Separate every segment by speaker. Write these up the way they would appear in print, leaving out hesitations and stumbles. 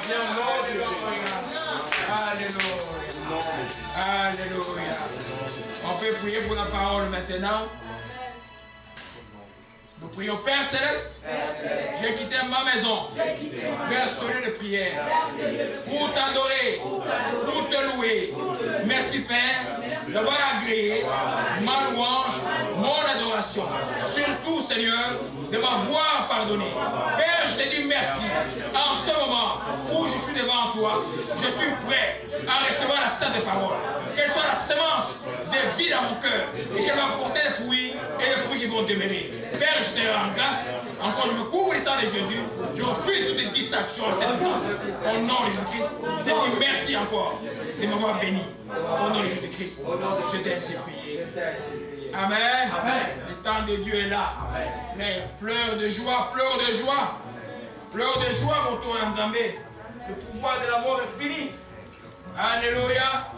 Speaker 1: Alléluia. Alléluia. On peut prier pour la parole maintenant. Nous prions, Père Céleste, j'ai quitté ma maison vers ce lieu de prière pour t'adorer, pour te louer. Merci Père d'avoir agréé ma louange, mon adoration. Surtout Seigneur, de m'avoir pardonné. Père, je te dis merci. En ce moment où je suis devant toi, je suis prêt à recevoir la sainte parole. Qu'elle soit la semence de vie dans mon cœur et qu'elle va porter des fruits et des fruits qui vont demeurer. Père, je te rends grâce. Encore, je me couvre le sang de Jésus. Je refuse toute distraction à cette femme. Au nom de Jésus-Christ, je te dis merci encore de m'avoir béni. Au nom de Jésus-Christ, je t'ai ainsi prié. Amen. Amen. Le temps de Dieu est là. Mais pleure de joie, pleure de joie. Pleure de joie, mon tour en Zambé. Le pouvoir de la mort est fini. Alléluia.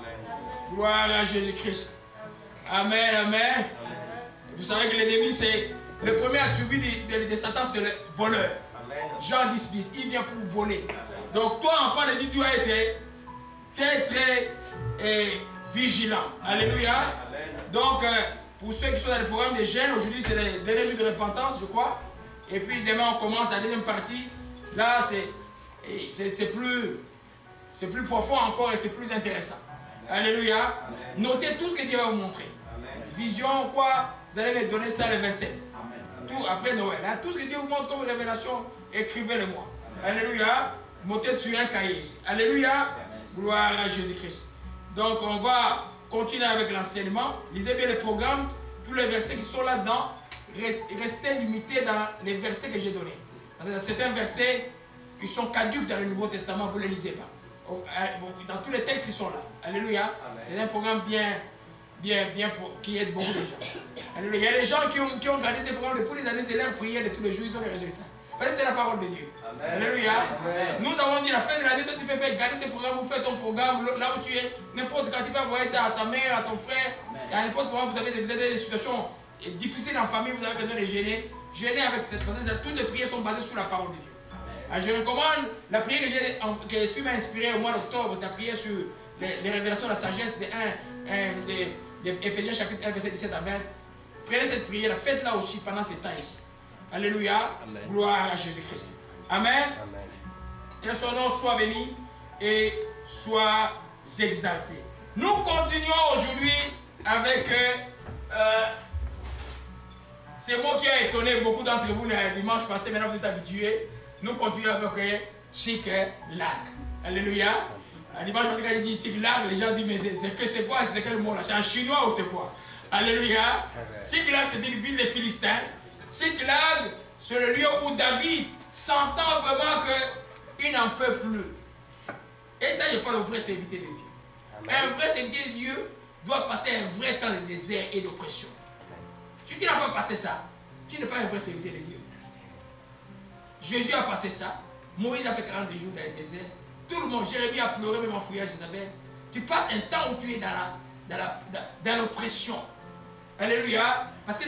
Speaker 1: Gloire à Jésus-Christ. Amen, amen. Vous savez que l'ennemi, c'est le premier attribut de Satan, c'est le voleur. Jean 10, 10, il vient pour voler. Donc toi, enfant de Dieu, tu dois être très vigilant. Alléluia. Donc, pour ceux qui sont dans le programme des jeunes, aujourd'hui c'est le dernier jour de repentance, je crois. Et puis demain, on commence la deuxième partie. Là, c'est plus profond encore et c'est plus intéressant. Alléluia. Notez tout ce que Dieu va vous montrer. Vision, quoi, vous allez me donner ça le 27. Tout après Noël. Hein? Tout ce que Dieu vous montre comme révélation, écrivez-le moi. Alléluia. Notez sur un cahier. Alléluia. Gloire à Jésus-Christ. Donc on va continuer avec l'enseignement. Lisez bien le programme. Tous les versets qui sont là-dedans, restez limités dans les versets que j'ai donnés. Parce que certains versets qui sont caducs dans le Nouveau Testament, vous ne les lisez pas. Dans tous les textes qui sont là. Alléluia. C'est un programme qui aide beaucoup de gens. Alléluia. Il y a des gens qui ont regardé ces programmes depuis les années, c'est leur prière de tous les jours, ils ont les résultats. Parce que c'est la parole de Dieu. Amen. Alléluia. Amen. Nous avons dit à la fin de l'année, toi tu peux faire garder ces programmes, vous faites ton programme là où tu es, n'importe quand tu peux envoyer ça à ta mère, à ton frère, et à n'importe comment vous avez des situations difficiles en famille, vous avez besoin de gêner. Gêner avec cette personne, toutes les prières sont basées sur la parole de Dieu. Alors, je recommande la prière que l'Esprit m'a inspirée au mois d'octobre, c'est la prière sur les révélations de la sagesse de Éphésiens chapitre 1, verset 17 à 20. Prenez cette prière, faites-la aussi pendant ces temps ici. Alléluia. Amen. Gloire à Jésus-Christ. Amen. Amen. Que son nom soit béni et soit exalté. Nous continuons aujourd'hui avec ce mot qui a étonné beaucoup d'entre vous le dimanche passé. Maintenant vous êtes habitués. Nous continuons avec Tchiklag. Alléluia. Dimanche passé quand j'ai dit Tchiklag, les gens disent mais c'est quoi? C'est quel mot là? C'est en chinois ou c'est quoi? Alléluia. Tchiklag, c'est une ville des Philistins. Tchiklag, c'est le lieu où David sentant vraiment qu'il n'en peut plus. Et ça, je parle au vrai serviteur de Dieu. Amen. Un vrai serviteur de Dieu doit passer un vrai temps de désert et d'oppression. Si tu n'as pas passé ça, tu n'es pas un vrai serviteur de Dieu. Jésus a passé ça. Moïse a fait 40 jours dans le désert. Tout le monde, Jérémie a pleuré, même en fouillant Jézabel. Tu passes un temps où tu es dans l'oppression. Alléluia. Parce que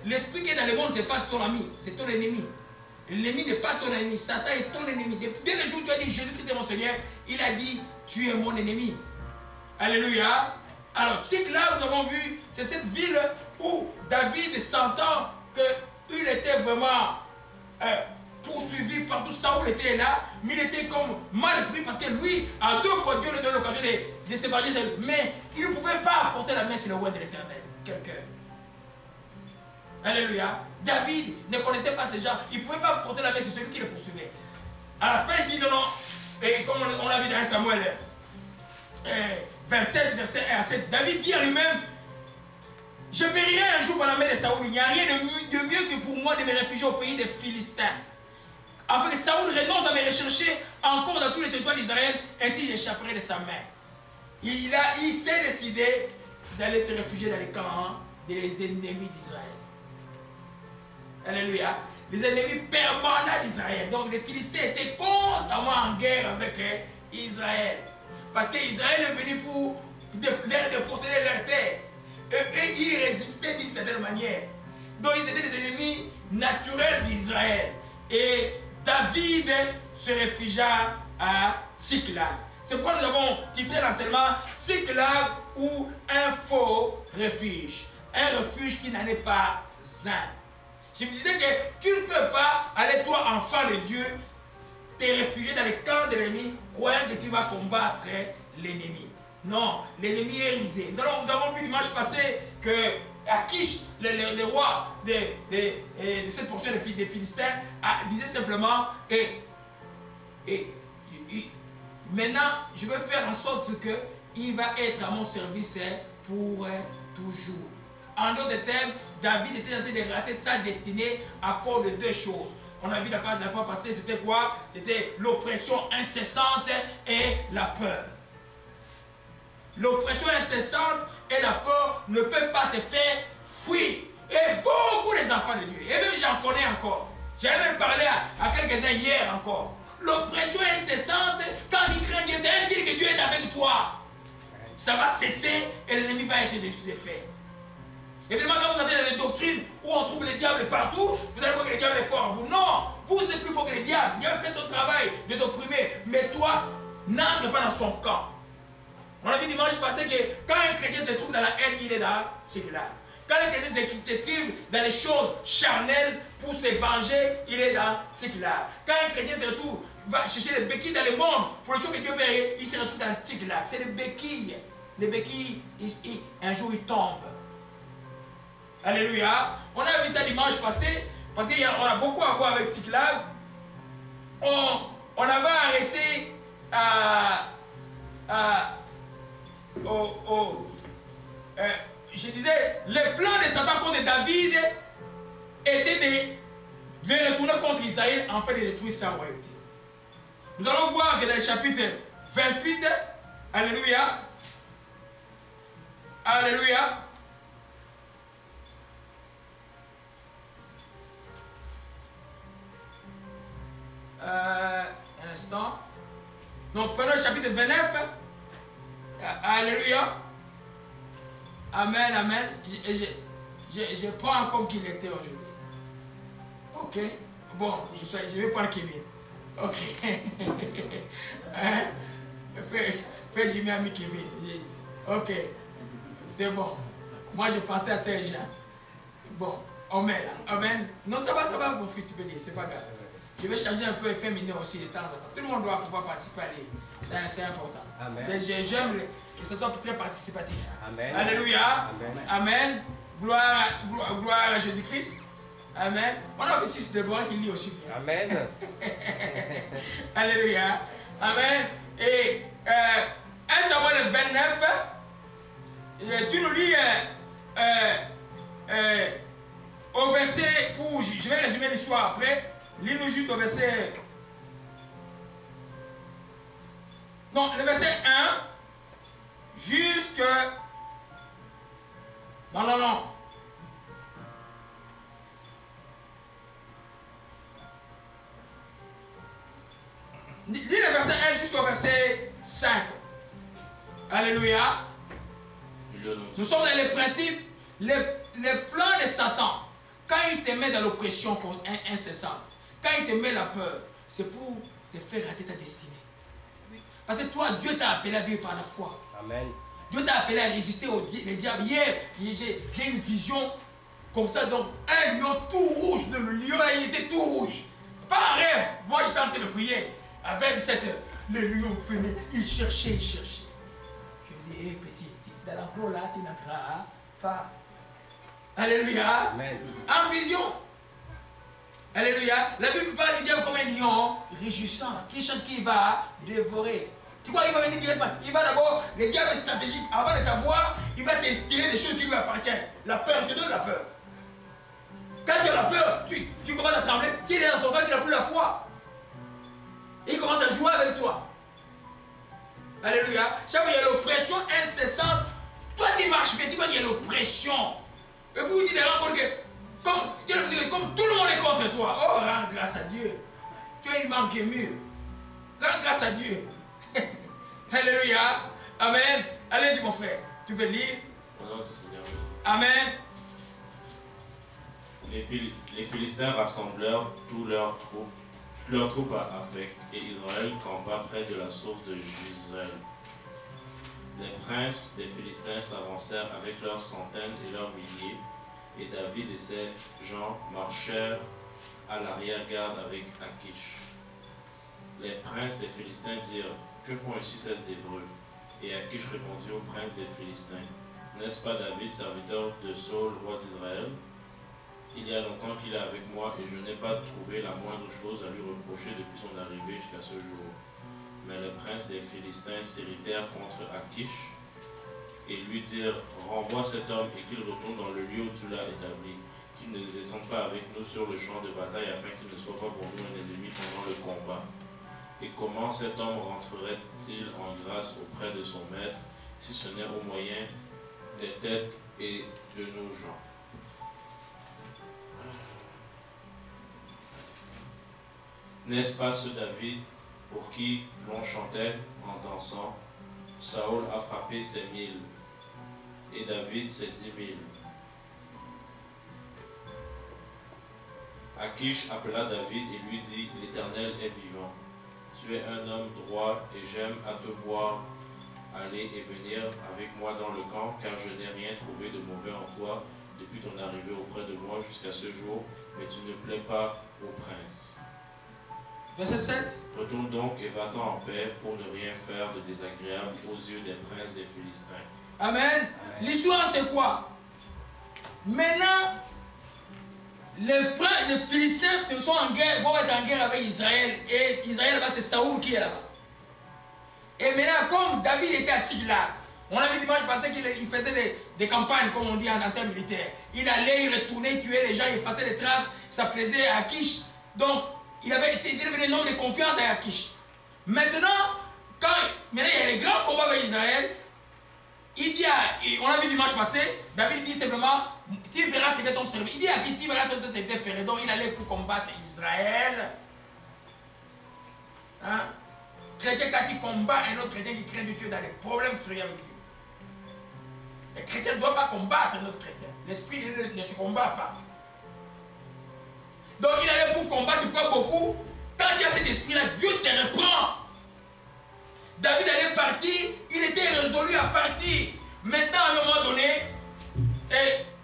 Speaker 1: l'esprit qui est dans le monde, ce n'est pas ton ami, c'est ton ennemi. L'ennemi n'est pas ton ennemi. Satan est ton ennemi. Dès le jour où tu as dit Jésus-Christ est mon Seigneur, il a dit tu es mon ennemi. Alléluia. Alors, Tchiklag, nous avons vu, c'est cette ville où David sentant qu'il était vraiment poursuivi partout. Saoul était là, mais il était comme mal pris parce que lui, à deux fois, Dieu lui donne l'occasion de s'évanouir. Mais il ne pouvait pas porter la main sur le roi de l'Éternel. Quelqu'un. Alléluia. David ne connaissait pas ces gens. Il ne pouvait pas porter la main sur celui qui le poursuivait. À la fin, il dit non, non. Et comme on l'a vu dans Samuel 27, verset 1 à 7, David dit à lui-même, je périrai un jour par la main de Saoul. Il n'y a rien de mieux que pour moi de me réfugier au pays des Philistins. Afin que Saoul renonce à me rechercher encore dans tous les territoires d'Israël, ainsi j'échapperai de sa main. Il s'est décidé d'aller se réfugier dans les camps des ennemis d'Israël. Alléluia. Les ennemis permanents d'Israël. Donc les Philistins étaient constamment en guerre avec Israël. Parce qu'Israël est venu pour posséder leur terre. Et ils résistaient d'une certaine manière. Donc ils étaient des ennemis naturels d'Israël. Et David se réfugia à Tsiklag. C'est pourquoi nous avons titré l'enseignement Tsiklag ou un faux refuge. Un refuge qui n'en est pas un. Je me disais que tu ne peux pas aller, toi, enfant de Dieu, te réfugier dans les camps de l'ennemi, croyant que tu vas combattre l'ennemi. Non, l'ennemi est risé. Nous avons vu dimanche passé que Akish, le roi de cette portion des Philistins, disait simplement maintenant, je vais faire en sorte qu'il va être à mon service pour toujours. En d'autres termes, David était en train de rater sa destinée à cause de deux choses. On a vu la fois passée, c'était quoi? C'était l'oppression incessante et la peur. L'oppression incessante et la peur ne peuvent pas te faire fuir. Et beaucoup des enfants de Dieu, et même j'en connais encore. J'avais même parlé à quelques-uns hier encore. L'oppression incessante, quand ils craignent Dieu, c'est un signe que Dieu est avec toi. Ça va cesser et l'ennemi va être défait. Évidemment, quand vous avez des doctrines où on trouve le diable partout, vous allez voir que le diable est fort en vous. Non, vous êtes plus fort que le diable. Il a fait son travail de t'opprimer. Mais toi, n'entre pas dans son camp. On a vu dimanche passé que quand un chrétien se trouve dans la haine, il est dans ce là. Quand un chrétien se trouve dans les choses charnelles pour se venger, il est dans ce là. Quand un chrétien se retrouve, va chercher les béquilles dans le monde pour les choses que Dieu peut, il se retrouve dans ce là. C'est les béquilles. Les béquilles, un jour, ils tombent. Alléluia. On a vu ça dimanche passé, parce qu'on a beaucoup à voir avec Tsiklag. On avait arrêté je disais, le plan de Satan contre David était de retourner contre Israël afin de détruire sa royauté. Nous allons voir que dans le chapitre 28, alléluia, alléluia, un instant. Donc prenons le chapitre 29. Alléluia. Amen, amen. Je prends comme qu'il était aujourd'hui. Ok. Bon, je vais prendre Kevin. Ok. Hein? Fais Jimmy ami Kevin. Ok. C'est bon. Moi je pensais à Saint-Jean. Bon, amen. Amen. Non, ça va, mon fils, tu peux dire, c'est pas grave. Je vais changer un peu féminin aussi de temps en temps. Tout le monde doit pouvoir participer à c'est important. J'aime que ce soit très participatif. Amen. Alléluia. Amen. Amen. Gloire à Jésus-Christ. Amen. On a aussi Déborah qui lit aussi bien. Amen. Alléluia. Amen. Et 1 Samuel 29, tu nous lis au verset, je vais résumer l'histoire après. Lis-nous juste au verset. Non, le verset 1 jusque. Non. Lis le verset 1 jusqu'au verset 5. Alléluia. Nous sommes dans les principes, les plans de Satan. Quand il te met dans l'oppression incessante, quand il te met la peur, c'est pour te faire rater ta destinée. Parce que toi, Dieu t'a appelé à vivre par la foi. Amen. Dieu t'a appelé à résister au diable. Hier, j'ai une vision comme ça, donc un lion tout rouge, le lion là, il était tout rouge. Pas un rêve. Moi, j'étais en train de prier. À 27 heures, le lion venait, il cherchait. Je lui dis, hé petit, dans l'enclos là, tu n'entreras pas. Alléluia. Amen. En vision. Alléluia. La Bible parle du diable comme un lion rugissant qui cherche qui va dévorer. Tu crois qu'il va venir directement? Il va d'abord, le diable est stratégique. Avant de t'avoir, il va t'instiller des choses qui lui appartiennent. La peur, il te donne la peur. Quand tu as la peur, tu commences à trembler. Tu es dans son cœur, tu n'as plus la foi. Et il commence à jouer avec toi. Alléluia. Chaque fois, il y a l'oppression incessante. Toi, tu marches bien, tu vois qu'il y a l'oppression. Et puis, tu te rends compte que comme tout le monde est contre toi, oh, rends grâce à Dieu. Tu as une main qui est mûre. Rends grâce à Dieu. Alléluia. Amen. Allez-y, mon frère. Tu peux lire. Au nom du Seigneur Jésus. Amen.
Speaker 2: Les Philistins rassemblèrent tous leurs troupes toutes leurs troupes à Aphek, et Israël campa près de la source de Jezreel. Les princes des Philistins s'avancèrent avec leurs centaines et leurs milliers, et David et ses gens marchèrent à l'arrière-garde avec Akish. Les princes des Philistins dirent, « Que font ici ces Hébreux ?» Et Akish répondit aux princes des Philistins, « N'est-ce pas David, serviteur de Saul, roi d'Israël? Il y a longtemps qu'il est avec moi et je n'ai pas trouvé la moindre chose à lui reprocher depuis son arrivée jusqu'à ce jour. » Mais les princes des Philistins s'irritèrent contre Akish et lui dirent, « Renvoie cet homme et qu'il retourne dans le lieu où tu l'as établi, qu'il ne descende pas avec nous sur le champ de bataille afin qu'il ne soit pas pour nous un ennemi pendant le combat. Et comment cet homme rentrerait-il en grâce auprès de son maître, si ce n'est au moyen des têtes et de nos gens? » N'est-ce pas ce David pour qui l'on chantait en dansant, « Saül a frappé ses 1000 et David ses 10 000. » Akish appela David et lui dit, « L'Éternel est vivant. Tu es un homme droit et j'aime à te voir aller et venir avec moi dans le camp, car je n'ai rien trouvé de mauvais en toi depuis ton arrivée auprès de moi jusqu'à ce jour, mais tu ne plais pas au prince. »
Speaker 1: Verset 7.
Speaker 2: Retourne donc et va-t'en en paix pour ne rien faire de désagréable aux yeux des princes des Philistins.
Speaker 1: Amen. L'histoire c'est quoi? Maintenant, les Philistins sont en guerre, vont être en guerre avec Israël. Et Israël là-bas, c'est Saoul qui est là-bas. Et maintenant, comme David était à Siglag, on avait dimanche passé qu'il faisait des campagnes, comme on dit en termes militaires. Il allait, il retournait, il tuait les gens, il faisait des traces, ça plaisait à Akish. Donc, il était devenu un homme de confiance à Akish. Maintenant, il y a les grands combats avec Israël, il dit on a vu dimanche passé, David dit simplement, tu verras ce que ton serviteur, il dit à qui tu verras ce que ton serviteur ferait. Donc il allait pour combattre Israël. Hein? Chrétien, quand il combat un autre chrétien qui craint de Dieu, dans des problèmes sérieux avec Dieu. Les chrétiens ne doivent pas combattre un autre chrétien. L'esprit ne se combat pas. Donc il allait pour combattre, pourquoi beaucoup? Quand il y a cet esprit-là, Dieu te reprend. David allait partir, il était résolu à partir. Maintenant, à un moment donné,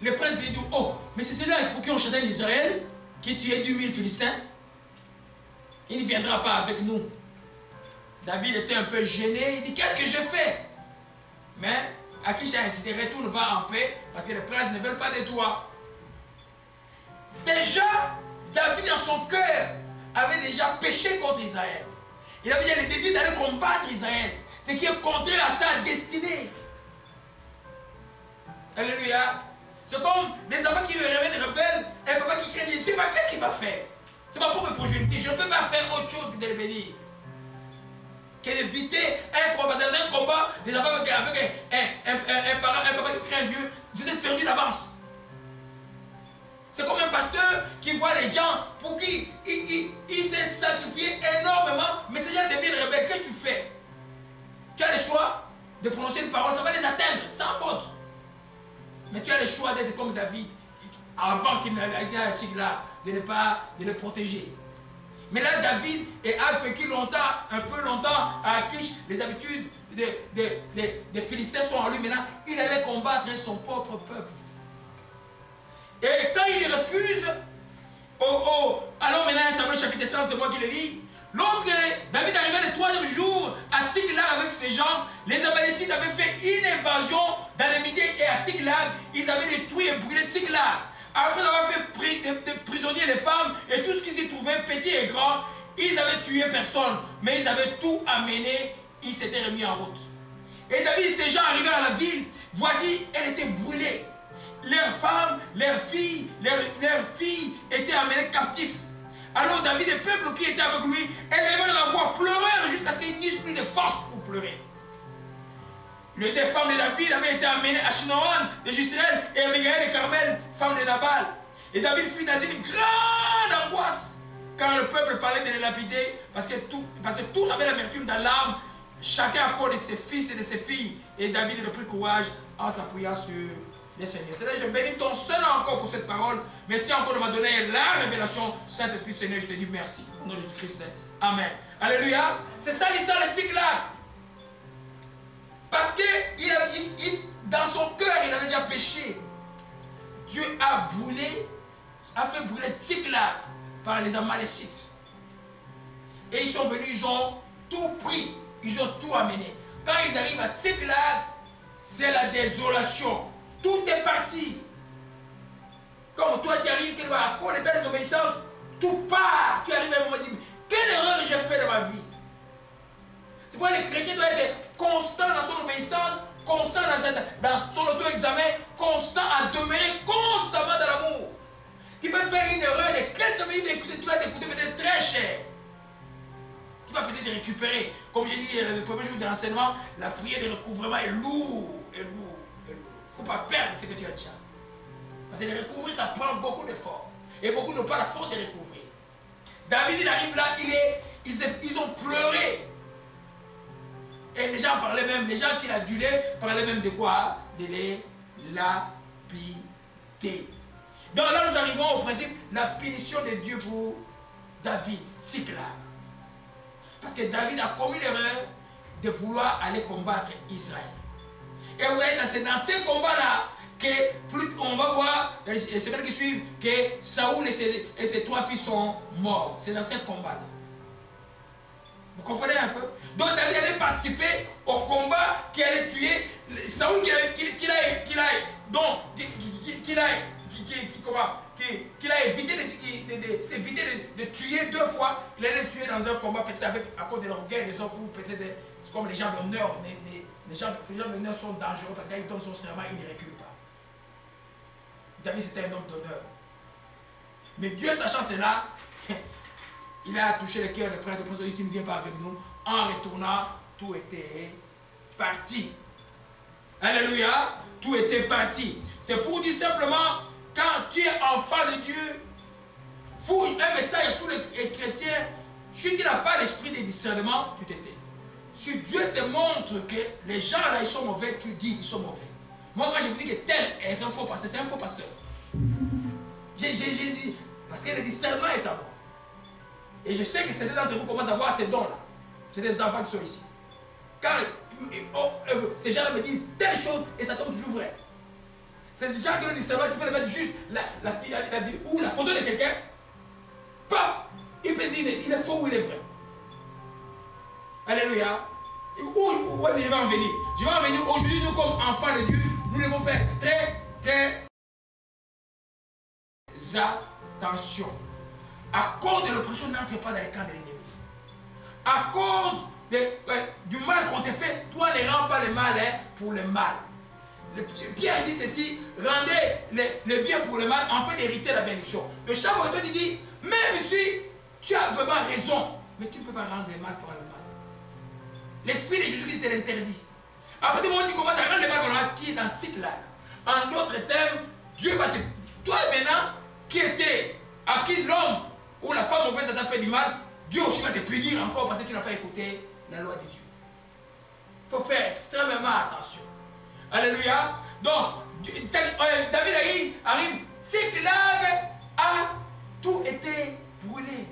Speaker 1: le prince dit, oh, mais c'est celui-là pour qui on chantait l'Israël, qui tuait 10 000 Philistins. Il ne viendra pas avec nous. David était un peu gêné, il dit, qu'est-ce que je fais? Mais Akish a incité, retourne, va en paix, parce que les princes ne veulent pas de toi. Déjà, David dans son cœur avait déjà péché contre Israël. Il avait déjà le désir d'aller combattre Israël. Ce qui est contraire à sa destinée. Alléluia. C'est comme des enfants qui reviennent rebelles, un papa qui craint, c'est pas qu'est-ce qu'il va faire? C'est ma propre progéniture. Je ne peux pas faire autre chose que de le bénir. Que d'éviter un combat. Dans un combat, des enfants avec un papa qui craint Dieu, vous êtes perdus d'avance. C'est comme un pasteur qui voit les gens pour qui il s'est sacrifié énormément, mais ces gens deviennent rebelles. Qu'est-ce que tu fais? Tu as le choix de prononcer une parole, ça va les atteindre, sans faute. Mais tu as le choix d'être comme David, avant qu'il n'ait à Siglag, de ne pas de le protéger. Mais là, David a vécu longtemps, un peu longtemps à Akish, les habitudes des Philistins sont en lui. Maintenant, il allait combattre son propre peuple. Et quand il refuse, alors maintenant, Samuel chapitre 30, c'est moi qui le lis. Lorsque David arrivait le 3e jour à Siglag avec ses gens, les Amalécites avaient fait une invasion dans les Midi et à Siglag. Ils avaient détruit et brûlé Siglag. Après avoir fait prisonniers les femmes et tout ce qui s'y trouvait, petit et grand, ils avaient tué personne, mais ils avaient tout amené, ils s'étaient remis en route. Et David et ses gens arrivèrent à la ville, voici, elle était brûlée. Leurs femmes, leurs filles étaient amenées captifs. Alors David et le peuple qui était avec lui, élevèrent la voix, pleurèrent jusqu'à ce qu'ils n'eussent plus de force pour pleurer. Les deux femmes de David avaient été amenées à Shinoan de Jezreel et Abigail de Carmel, femme de Nabal. Et David fut dans une grande angoisse quand le peuple parlait de les lapider, parce que tous avaient l'amertume dans l'âme, chacun à cause de ses fils et de ses filles. Et David reprit courage en s'appuyant sur le Seigneur. Seigneur, je bénis ton Seigneur encore pour cette parole. Merci encore de m'avoir donné la révélation. Saint-Esprit, Seigneur, je te dis merci. Au nom de Jésus-Christ. Amen. Alléluia. C'est ça l'histoire de Tsiklag. Parce que dans son cœur, il avait déjà péché. Dieu a fait brûler Tsiklag par les Amalécites. Et ils sont venus, ils ont tout pris. Ils ont tout amené. Quand ils arrivent à Tsiklag, c'est la désolation. Tout est parti. Comme toi, tu arrives, à cause de ta désobéissance, tout part. Tu arrives à un moment et dis, quelle erreur j'ai fait dans ma vie? C'est pourquoi les chrétiens doivent être constants dans son obéissance, constants dans son auto-examen, constants à demeurer constamment dans l'amour. Tu peux faire une erreur de quelques minutes, tu vas t'écouter peut-être très cher. Tu vas peut-être récupérer. Comme j'ai dit le premier jour de l'enseignement, la prière de recouvrement est lourde. Il ne faut pas perdre ce que tu as déjà. Parce que de recouvrir, ça prend beaucoup d'efforts. Et beaucoup n'ont pas la force de recouvrir. David, il arrive là, ils ont pleuré. Et les gens parlaient même, les gens qui l'adulaient parlaient même de quoi? De les lapider. Donc là, nous arrivons au principe, la punition de Dieu pour David, Tsiklag. Parce que David a commis l'erreur de vouloir aller combattre Israël. Et vous voyez, c'est dans ces combats-là que plus on va voir, les semaines qui suivent, que Saoul et ses 3 fils sont morts. C'est dans ces combats-là. Vous comprenez un peu? Donc David allait participer au combat qui allait tuer Saoul, qu'il a évité de tuer 2 fois. Il allait tuer dans un combat peut-être à cause de l'orgueil des hommes, ou peut-être comme les gens d'honneur. Les gens d'honneur sont dangereux parce que quand ils donnent son serment, ils ne reculent pas. David c'était un homme d'honneur. Mais Dieu sachant cela, il a touché le cœur des prêtres de Dieu qui ne vient pas avec nous. En retournant, tout était parti. Alléluia, tout était parti. C'est pour dire simplement, quand tu es enfant de Dieu, vous, un message à tous les chrétiens, si tu n'as pas l'esprit de discernement, tu t'étais. Si Dieu te montre que les gens là, ils sont mauvais, tu dis ils sont mauvais. Moi, quand je vous dis que tel est un faux pasteur, c'est un faux pasteur. J'ai dit, parce que le discernement est à moi. Et je sais que certains d'entre vous commencent à voir ces dons-là. C'est des enfants qui sont ici. Quand ces gens-là me disent telle chose, et ça tombe toujours vrai. Ces gens qui ont le discernement, tu peux le mettre juste ou la photo de quelqu'un, paf, il peut dire il est faux ou il est vrai. Alléluia. Où est-ce que je vais en venir? Je vais en venir aujourd'hui, nous comme enfants de Dieu, nous devons faire très attention. À cause de l'oppression, n'entre pas dans les camps de l'ennemi. À cause du mal qu'on te fait, toi ne rends pas le mal pour le mal. Pierre dit ceci, rendez le bien pour le mal, en fait d'hériter la bénédiction. Le chapeau il dit, même si tu as vraiment raison, mais tu ne peux pas rendre le mal pour le mal. L'esprit de Jésus-Christ te l'interdit. À partir du moment où tu commences à rendre le mal pour le mal, tu es dans Tsiklag. En d'autres termes, Dieu va te... Toi maintenant, à qui l'homme ou la femme mauvaise t'a fait du mal, Dieu aussi va te punir encore parce que tu n'as pas écouté la loi de Dieu. Il faut faire extrêmement attention. Alléluia. Donc, David arrive, Tsiklag a tout été brûlé.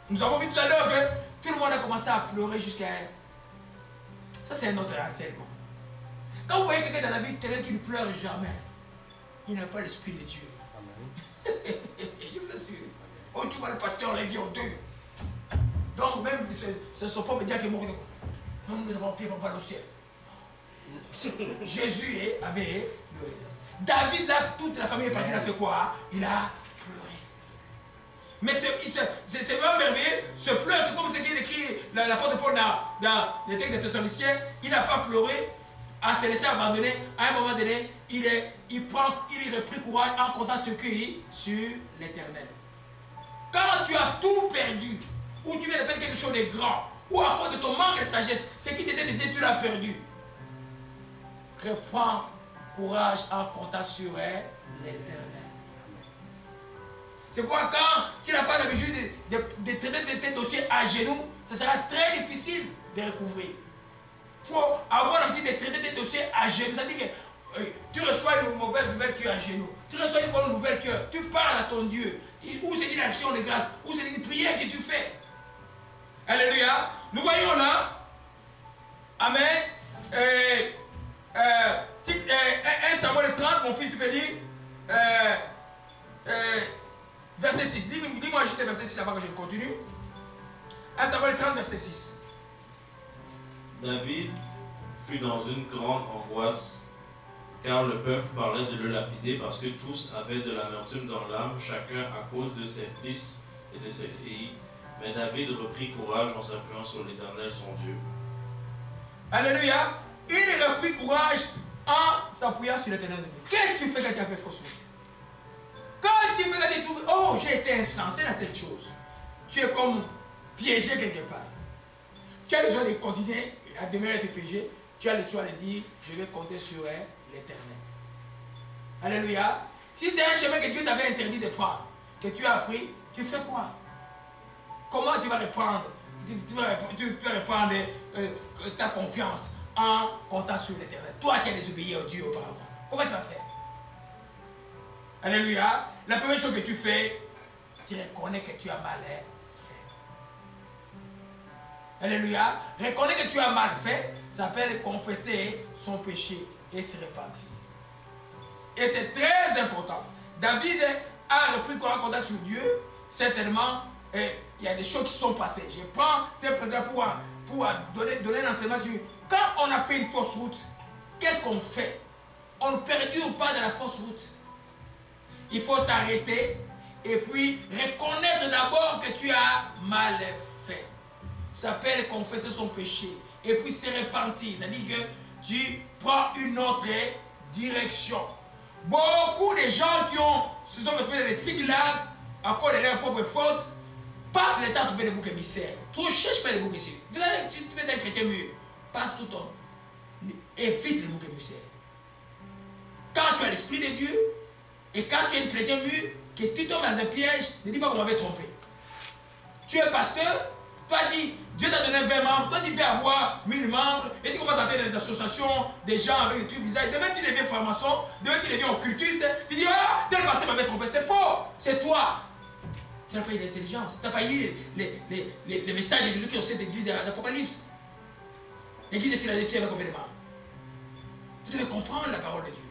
Speaker 1: Nous avons vu tout à l'heure que tout le monde a commencé à pleurer jusqu'à... Ça, c'est un autre enseignement. Quand vous voyez quelqu'un dans la vie, quelqu'un qui ne pleure jamais, il n'a pas l'esprit de Dieu. Je vous assure. Oh, tu vois le pasteur, l'a dit aux 2. Donc, même, ce ne sont pas médias qui mourent. Non, nous avons pied pour pas le ciel. Jésus avait pleuré. David, là, toute la famille est partie, il a fait quoi? Il a pleuré. Mais c'est vraiment merveilleux. Ce pleur, c'est comme ce qu'il écrit l'apôtre Paul dans les textes des Thessaloniciens. Il n'a pas pleuré à se laisser abandonner. À un moment donné, il reprit courage en comptant ce qu'il sur l'Éternel. Quand tu as tout perdu, ou tu viens de perdre quelque chose de grand, ou à cause de ton manque de sagesse, ce qui t'était décidé, tu l'as perdu. Reprends courage en comptant sur l'Éternel. C'est pourquoi quand tu n'as pas l'habitude de traiter tes dossiers à genoux, ce sera très difficile de recouvrir. Il faut avoir l'habitude de traiter tes dossiers à genoux. C'est-à-dire Tu reçois une mauvaise nouvelle, tu es à genoux. Tu reçois une bonne nouvelle, tu parles à ton Dieu. Où c'est une action de grâce, où c'est une prière que tu fais. Alléluia. Nous voyons là, amen, 1 Samuel 30, mon fils, tu peux lire, verset 6. Dis-moi juste le verset 6 avant que je continue. 1 Samuel 30, verset 6.
Speaker 2: David fut dans une grande angoisse, car le peuple parlait de le lapider parce que tous avaient de l'amertume dans l'âme, chacun à cause de ses fils et de ses filles. Mais David reprit courage en s'appuyant sur l'Éternel, son Dieu.
Speaker 1: Alléluia. Il reprit courage en s'appuyant sur l'Éternel. Qu'est-ce que tu fais quand tu as fait fausse route? Quand tu fais quand tu trouves, oh, j'ai été insensé dans cette chose. Tu es comme piégé quelque part. Tu as besoin de continuer à demeurer tes péchés. Tu as le choix de dire, je vais compter sur l'Éternel. Alléluia. Si c'est un chemin que Dieu t'avait interdit de prendre, que tu as pris, tu fais quoi? Comment tu vas reprendre? Tu vas reprendre ta confiance en comptant sur l'Éternel. Toi qui as désobéi au Dieu auparavant. Comment tu vas faire? Alléluia. La première chose que tu fais, tu reconnais que tu as mal fait. Alléluia. Reconnais que tu as mal fait, ça s'appelle confesser son péché et se repentir. Et c'est très important. David a repris courage comptant sur Dieu. Certainement, il y a des choses qui sont passées. Je prends ces présents pour donner un enseignement sur. Quand on a fait une fausse route, qu'est-ce qu'on fait? On ne perdure pas dans la fausse route. Il faut s'arrêter et puis reconnaître d'abord que tu as mal fait. Ça s'appelle confesser son péché. Et puis se repentir. C'est-à-dire que tu prends une autre direction. Beaucoup de gens qui se sont retrouvés dans les tigres-là, à cause de leur propre faute, passe le temps à trouver des boucs émissaires. Tu ne cherches pas les boucs émissaires. Tu veux être un chrétien mûr. Passe tout le temps. Évite les boucs émissaires. Quand tu as l'esprit de Dieu, et quand tu es un chrétien mûr, que tu tombes dans un piège, ne dis pas qu'on m'avait trompé. Tu es pasteur, toi dis, Dieu t'a donné 20 membres, toi tu veux avoir 1000 membres, et tu commences à entrer dans des associations, des gens avec des trucs bizarres. Demain tu deviens franc-maçon, demain tu deviens occultiste, tu dis, ah, tel pasteur m'avait trompé. C'est faux, c'est toi. Tu n'as pas eu l'intelligence, tu n'as pas eu les messages de Jésus qui ont cette église d'Apocalypse. L'église de Philadelphie avait combien de membres? Vous devez comprendre la parole de Dieu.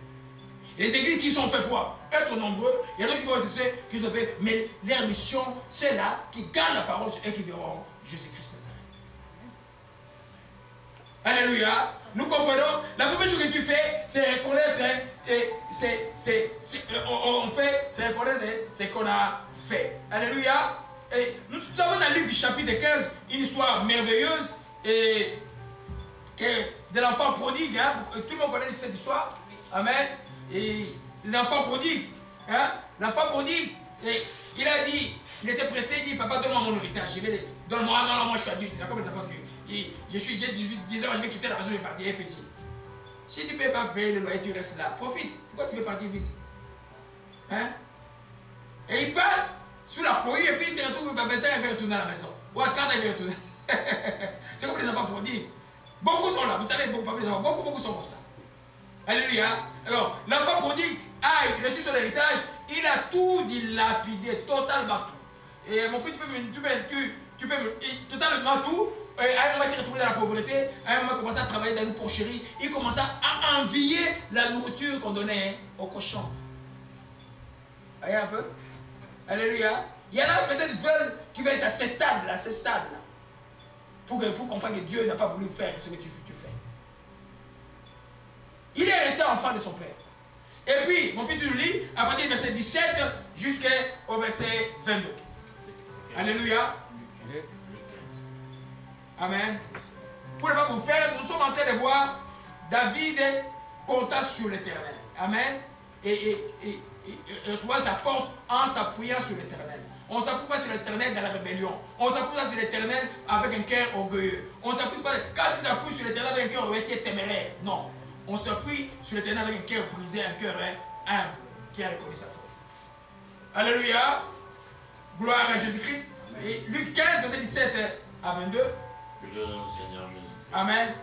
Speaker 1: Et les églises qui sont faites pour être nombreux, il y a d'autres qui vont être ceux qui se doivent, mais leur mission, c'est là qui gardent la parole et qui verront Jésus-Christ Nazareth. Alléluia. Nous comprenons. La première chose que tu fais, c'est reconnaître, c'est reconnaître ce qu'on a fait. Alléluia. Et nous avons dans Luc chapitre 15 une histoire merveilleuse de l'enfant prodigue. Hein. Tout le monde connaît cette histoire. Amen. Et c'est l'enfant prodigue. Hein? L'enfant prodigue, et il a dit, il était pressé, il dit, papa, donne-moi mon héritage. Donne-moi, non, moi je suis adulte. Il a comme les enfants j'ai 10 ans, je vais quitter la maison, je vais partir petit. Si tu ne peux pas payer le loyer, tu restes là. Profite. Pourquoi tu veux partir vite? Hein? Et il part sous la cohue et puis il se retrouve à 25 ans, il va retourner à la maison. Ou à 30 ans, il va retourner. C'est comme les enfants prodigues. Beaucoup sont là, vous savez, beaucoup sont comme ça. Alléluia. Alors, l'enfant prodigue a reçu son héritage, il a tout dilapidé, totalement tout. Et mon fils, tu peux totalement tout. À un moment, il s'est retrouvé dans la pauvreté. À un moment, il commençait à travailler dans une porcherie. Il commençait à envier la nourriture qu'on donnait aux cochons. Voyez un peu? Alléluia. Il y en a peut-être qui veulent être à ce stade-là. Pour comprendre que Dieu n'a pas voulu faire ce que tu fais. Il est resté enfant de son père. Et puis, mon fils, tu le lis à partir du verset 17 jusqu'au verset 22. Alléluia. Amen. Pour ne pas vous faire, nous sommes en train de voir David compta sur l'Éternel. Amen. Et trouver sa force en s'appuyant sur l'Éternel. On ne s'appuie pas sur l'Éternel dans la rébellion. On ne s'appuie pas sur l'Éternel avec un cœur orgueilleux. On s'appuie pas. Quand tu s'appuies sur l'Éternel avec un cœur orgueilleux, tu es téméraire. Non. On s'appuie sur l'Éternel avec un cœur brisé, un cœur humble, qui a reconnu sa faute. Alléluia. Gloire à Jésus-Christ. Et Luc 15, verset 17 à 22.
Speaker 2: Le nom du Seigneur Jésus.
Speaker 1: Amen.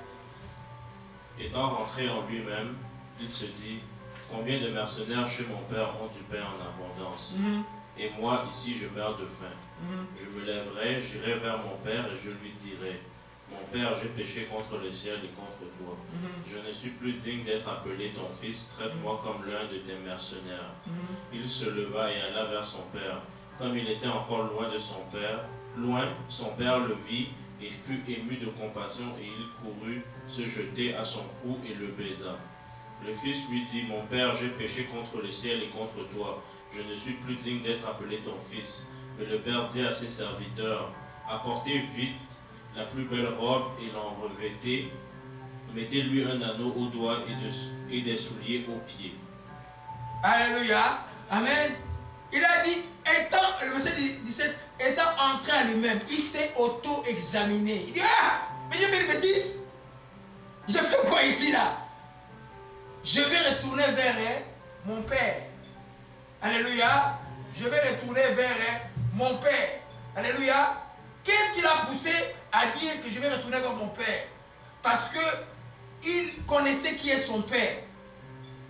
Speaker 2: Étant rentré en lui-même, il se dit, combien de mercenaires chez mon père ont du pain en abondance, et moi ici je meurs de faim. Je me lèverai, j'irai vers mon père et je lui dirai, mon père, j'ai péché contre le ciel et contre toi. Je ne suis plus digne d'être appelé ton fils, traite-moi comme l'un de tes mercenaires. Il se leva et alla vers son père. Comme il était encore loin de son père, son père le vit et fut ému de compassion, et il courut se jeter à son cou et le baisa. Le fils lui dit, mon père, j'ai péché contre le ciel et contre toi. Je ne suis plus digne d'être appelé ton fils. Mais le père dit à ses serviteurs, apportez vite la plus belle robe et l'en revêtez. Mettez-lui un anneau au doigt et des souliers aux pieds.
Speaker 1: Alléluia. Amen. Il a dit, le verset 17, étant entré à lui-même, il s'est auto-examiné. Il dit, ah, mais j'ai fait une bêtise. J'ai fait quoi ici là? Je vais retourner vers mon père. Alléluia. Je vais retourner vers mon père. Alléluia. Qu'est-ce qui l'a poussé à dire que je vais retourner vers mon père? Parce que il connaissait qui est son père.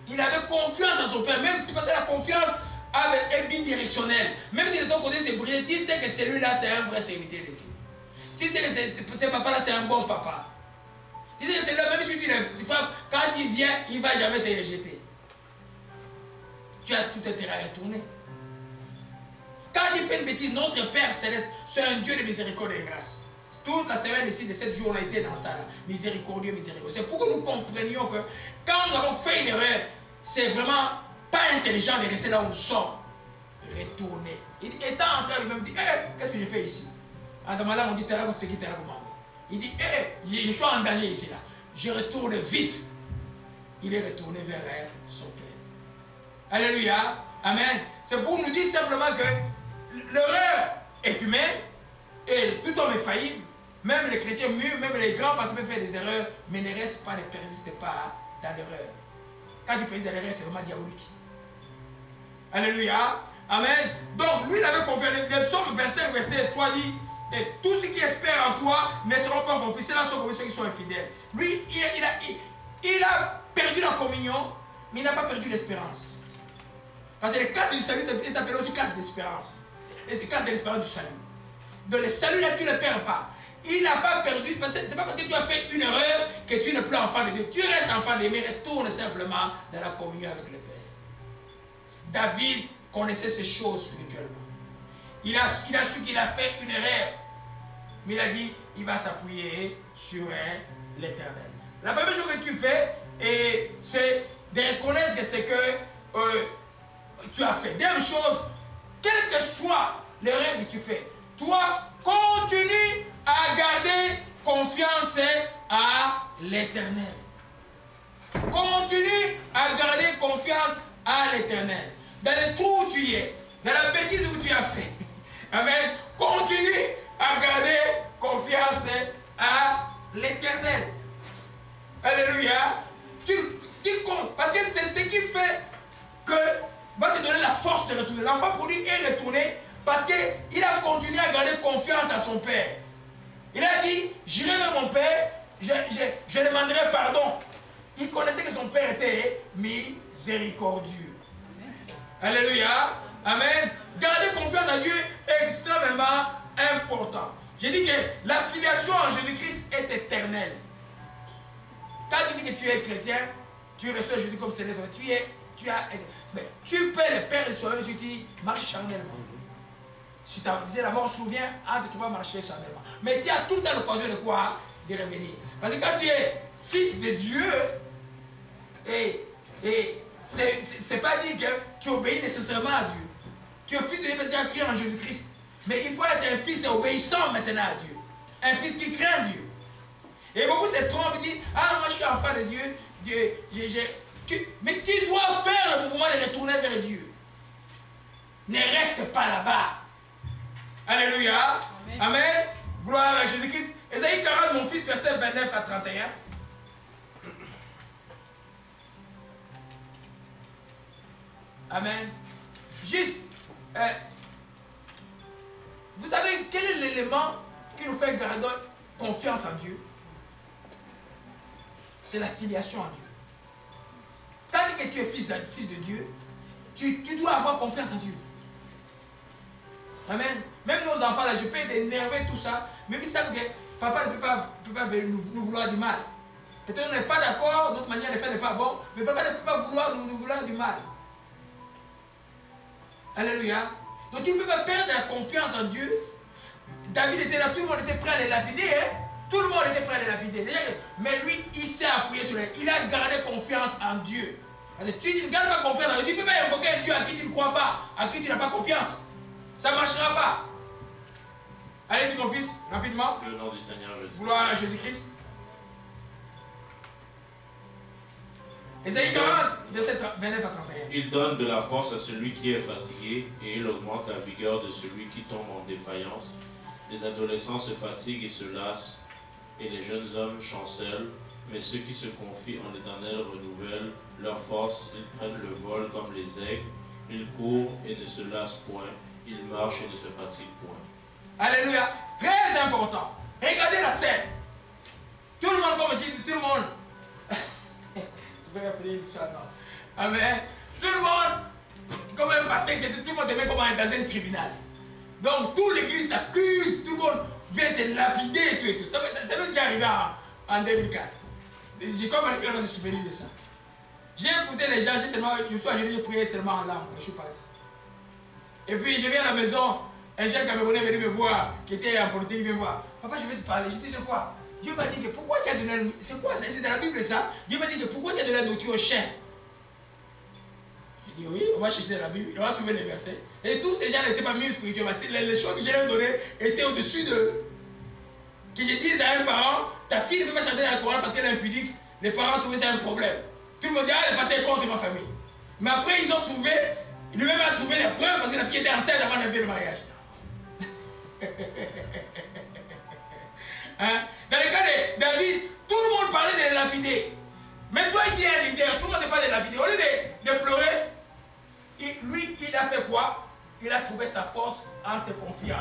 Speaker 1: Il avait confiance en son père, même si parce que la confiance est bidirectionnelle. Même si de ton côté c'est brillant, il sait que celui-là c'est un vrai serviteur de Dieu. Si c'est que ce papa-là c'est un bon papa. Il sait que celui-là, même si tu le frappes, quand il vient, il ne va jamais te rejeter. Tu as tout intérêt à retourner. Quand il fait une bêtise, notre Père Céleste, c'est un Dieu de miséricorde et de grâce. Toute la semaine ici de 7 jours, on a été dans ça, là. Miséricordieux, miséricordieux. C'est pour que nous comprenions que quand nous avons fait une erreur, c'est vraiment pas intelligent de rester là où nous sommes. Retourner. Il dit, étant entré à lui-même, il dit, qu'est-ce que j'ai fait ici? En demandant, on dit, t'es là, tu sais qui t'es là, comment? Il dit, je suis en danger ici, là. Je retourne vite. Il est retourné vers son Père. Alléluia. Amen. C'est pour nous dire simplement que l'erreur est humaine et tout homme est faillible. Même les chrétiens mûrs, même les grands pasteurs peuvent faire des erreurs, mais ne persistent pas dans l'erreur. Quand il persiste dans l'erreur, c'est vraiment diabolique. Alléluia. Amen. Donc, lui, il avait confiance. Le psaume 25, verset 3 dit, et tous ceux qui espèrent en toi ne seront pas confus. C'est là ceux qui sont infidèles. Lui, il a perdu la communion, mais il n'a pas perdu l'espérance. Parce que le casse du salut est appelé aussi casse d'espérance. Le casse de l'espérance du salut. Donc le salut là, tu ne le perds pas. Il n'a pas perdu, parce que ce n'est pas parce que tu as fait une erreur que tu n'es plus enfant de Dieu. Tu restes enfant de Dieu, mais retourne simplement dans la communion avec le Père. David connaissait ces choses spirituellement. Il a su qu'il a fait une erreur. Mais il a dit, il va s'appuyer sur l'Éternel. La première chose que tu fais, c'est de reconnaître que c'est que tu as fait. Deuxième chose, quelle que soit l'erreur que tu fais, toi, continue à garder confiance à l'Éternel. Continue à garder confiance à l'Éternel. Dans le trou où tu es, dans la bêtise où tu as fait. Amen. Continue à garder confiance à l'Éternel. Alléluia. Parce que c'est ce qui fait que va te donner la force de retourner. L'enfant produit est retourné parce qu'il a continué à garder confiance à son père. Il a dit, j'irai vers mon père, je demanderai pardon. Il connaissait que son père était miséricordieux. Alléluia. Amen. Garder confiance à Dieu est extrêmement important. J'ai dit que la filiation en Jésus-Christ est éternelle. Quand tu dis que tu es chrétien, tu reçois Jésus comme céleste. Tu peux le Père et Soi-même si tu marches charnellement. Si tu as la mort souvient, tu vas marcher charnellement. Mais tu as tout le temps l'occasion de quoi? De revenir. Parce que quand tu es fils de Dieu, c'est pas dit que tu obéis nécessairement à Dieu. Tu es fils de Dieu, tu as crié en Jésus-Christ. Mais il faut être un fils obéissant maintenant à Dieu. Un fils qui craint Dieu. Et beaucoup se trompent et disent, ah moi je suis enfant de Dieu, mais tu dois faire le mouvement de retourner vers Dieu. Ne reste pas là-bas. Alléluia. Amen. Amen. Gloire à Jésus-Christ. Ésaïe 40, mon fils, verset 29 à 31. Amen. Juste, vous savez quel est l'élément qui nous fait garder confiance en Dieu? C'est la filiation en Dieu. quand tu es fils de Dieu, tu dois avoir confiance en Dieu. Amen. Même nos enfants, là, je peux être énervé, tout ça, mais ils savent que papa ne peut pas nous vouloir du mal. Peut-être qu'on n'est pas d'accord, notre manière de faire n'est pas bon, mais papa ne peut pas nous vouloir du mal. Alléluia. Donc tu ne peux pas perdre la confiance en Dieu. David était là, tout le monde était prêt à les lapider. Hein? Tout le monde était prêt à les lapider. Mais lui, il s'est appuyé sur elle. Il a gardé confiance en Dieu. Tu ne gardes pas confiance en Dieu. Tu ne peux pas invoquer un Dieu à qui tu ne crois pas, à qui tu n'as pas confiance. Ça ne marchera pas. Allez-y, mon fils, rapidement.
Speaker 2: Le nom du Seigneur Jésus.
Speaker 1: Gloire à Jésus-Christ. Ésaïe 40, verset 29 à 31.
Speaker 2: Il donne de la force à celui qui est fatigué et il augmente la vigueur de celui qui tombe en défaillance. Les adolescents se fatiguent et se lassent, et les jeunes hommes chancellent, mais ceux qui se confient en l'Éternel renouvellent leur force, ils prennent le vol comme les aigles, ils courent et ne se lassent point, ils marchent et ne se fatiguent point. Alléluia,
Speaker 1: très important. Regardez la scène. Tout le monde, comme je dis, tout le monde. Je vais rappeler une histoire. Amen. Tout le monde, comme un pasteur, tout le monde te met comme dans un tribunal. Donc, toute l'église t'accuse, tout le monde vient te lapider et tout et tout. Ça m'est déjà arrivé en 2004. J'ai comme un réclamé se souvenir de ça. J'ai écouté les gens, j'ai prié seulement en langue, je suis parti. Et puis, je viens à la maison, un jeune Camerounais est venu me voir, qui était en politique, il vient me voir. Papa, je vais te parler. Je dis, c'est quoi? Dieu m'a dit que pourquoi tu as donné la nourriture? C'est quoi ça? C'est dans la Bible ça? Dieu m'a dit que pourquoi tu as donné la nourriture aux chiens? J'ai dit oui, on va chercher dans la Bible, on va trouver les versets. Et tous ces gens n'étaient pas mis spirituellement. Les choses que je leur ai données étaient au-dessus d'eux. Que je dise à un parent, ta fille ne peut pas chanter dans le Coran parce qu'elle est impudique. Les parents trouvaient ça un problème. Tout le monde dit, ah, le pasteur est contre ma famille. Mais après, ils ont trouvé, lui-même a trouvé les preuves parce que la fille était enceinte avant d'inviter le mariage. Hein? Dans le cas de David, tout le monde parlait de les lapider. Mais toi qui es un leader, tout le monde n'est pas de lapider. Au lieu de pleurer, lui, il a fait quoi? Il a trouvé sa force en se confiant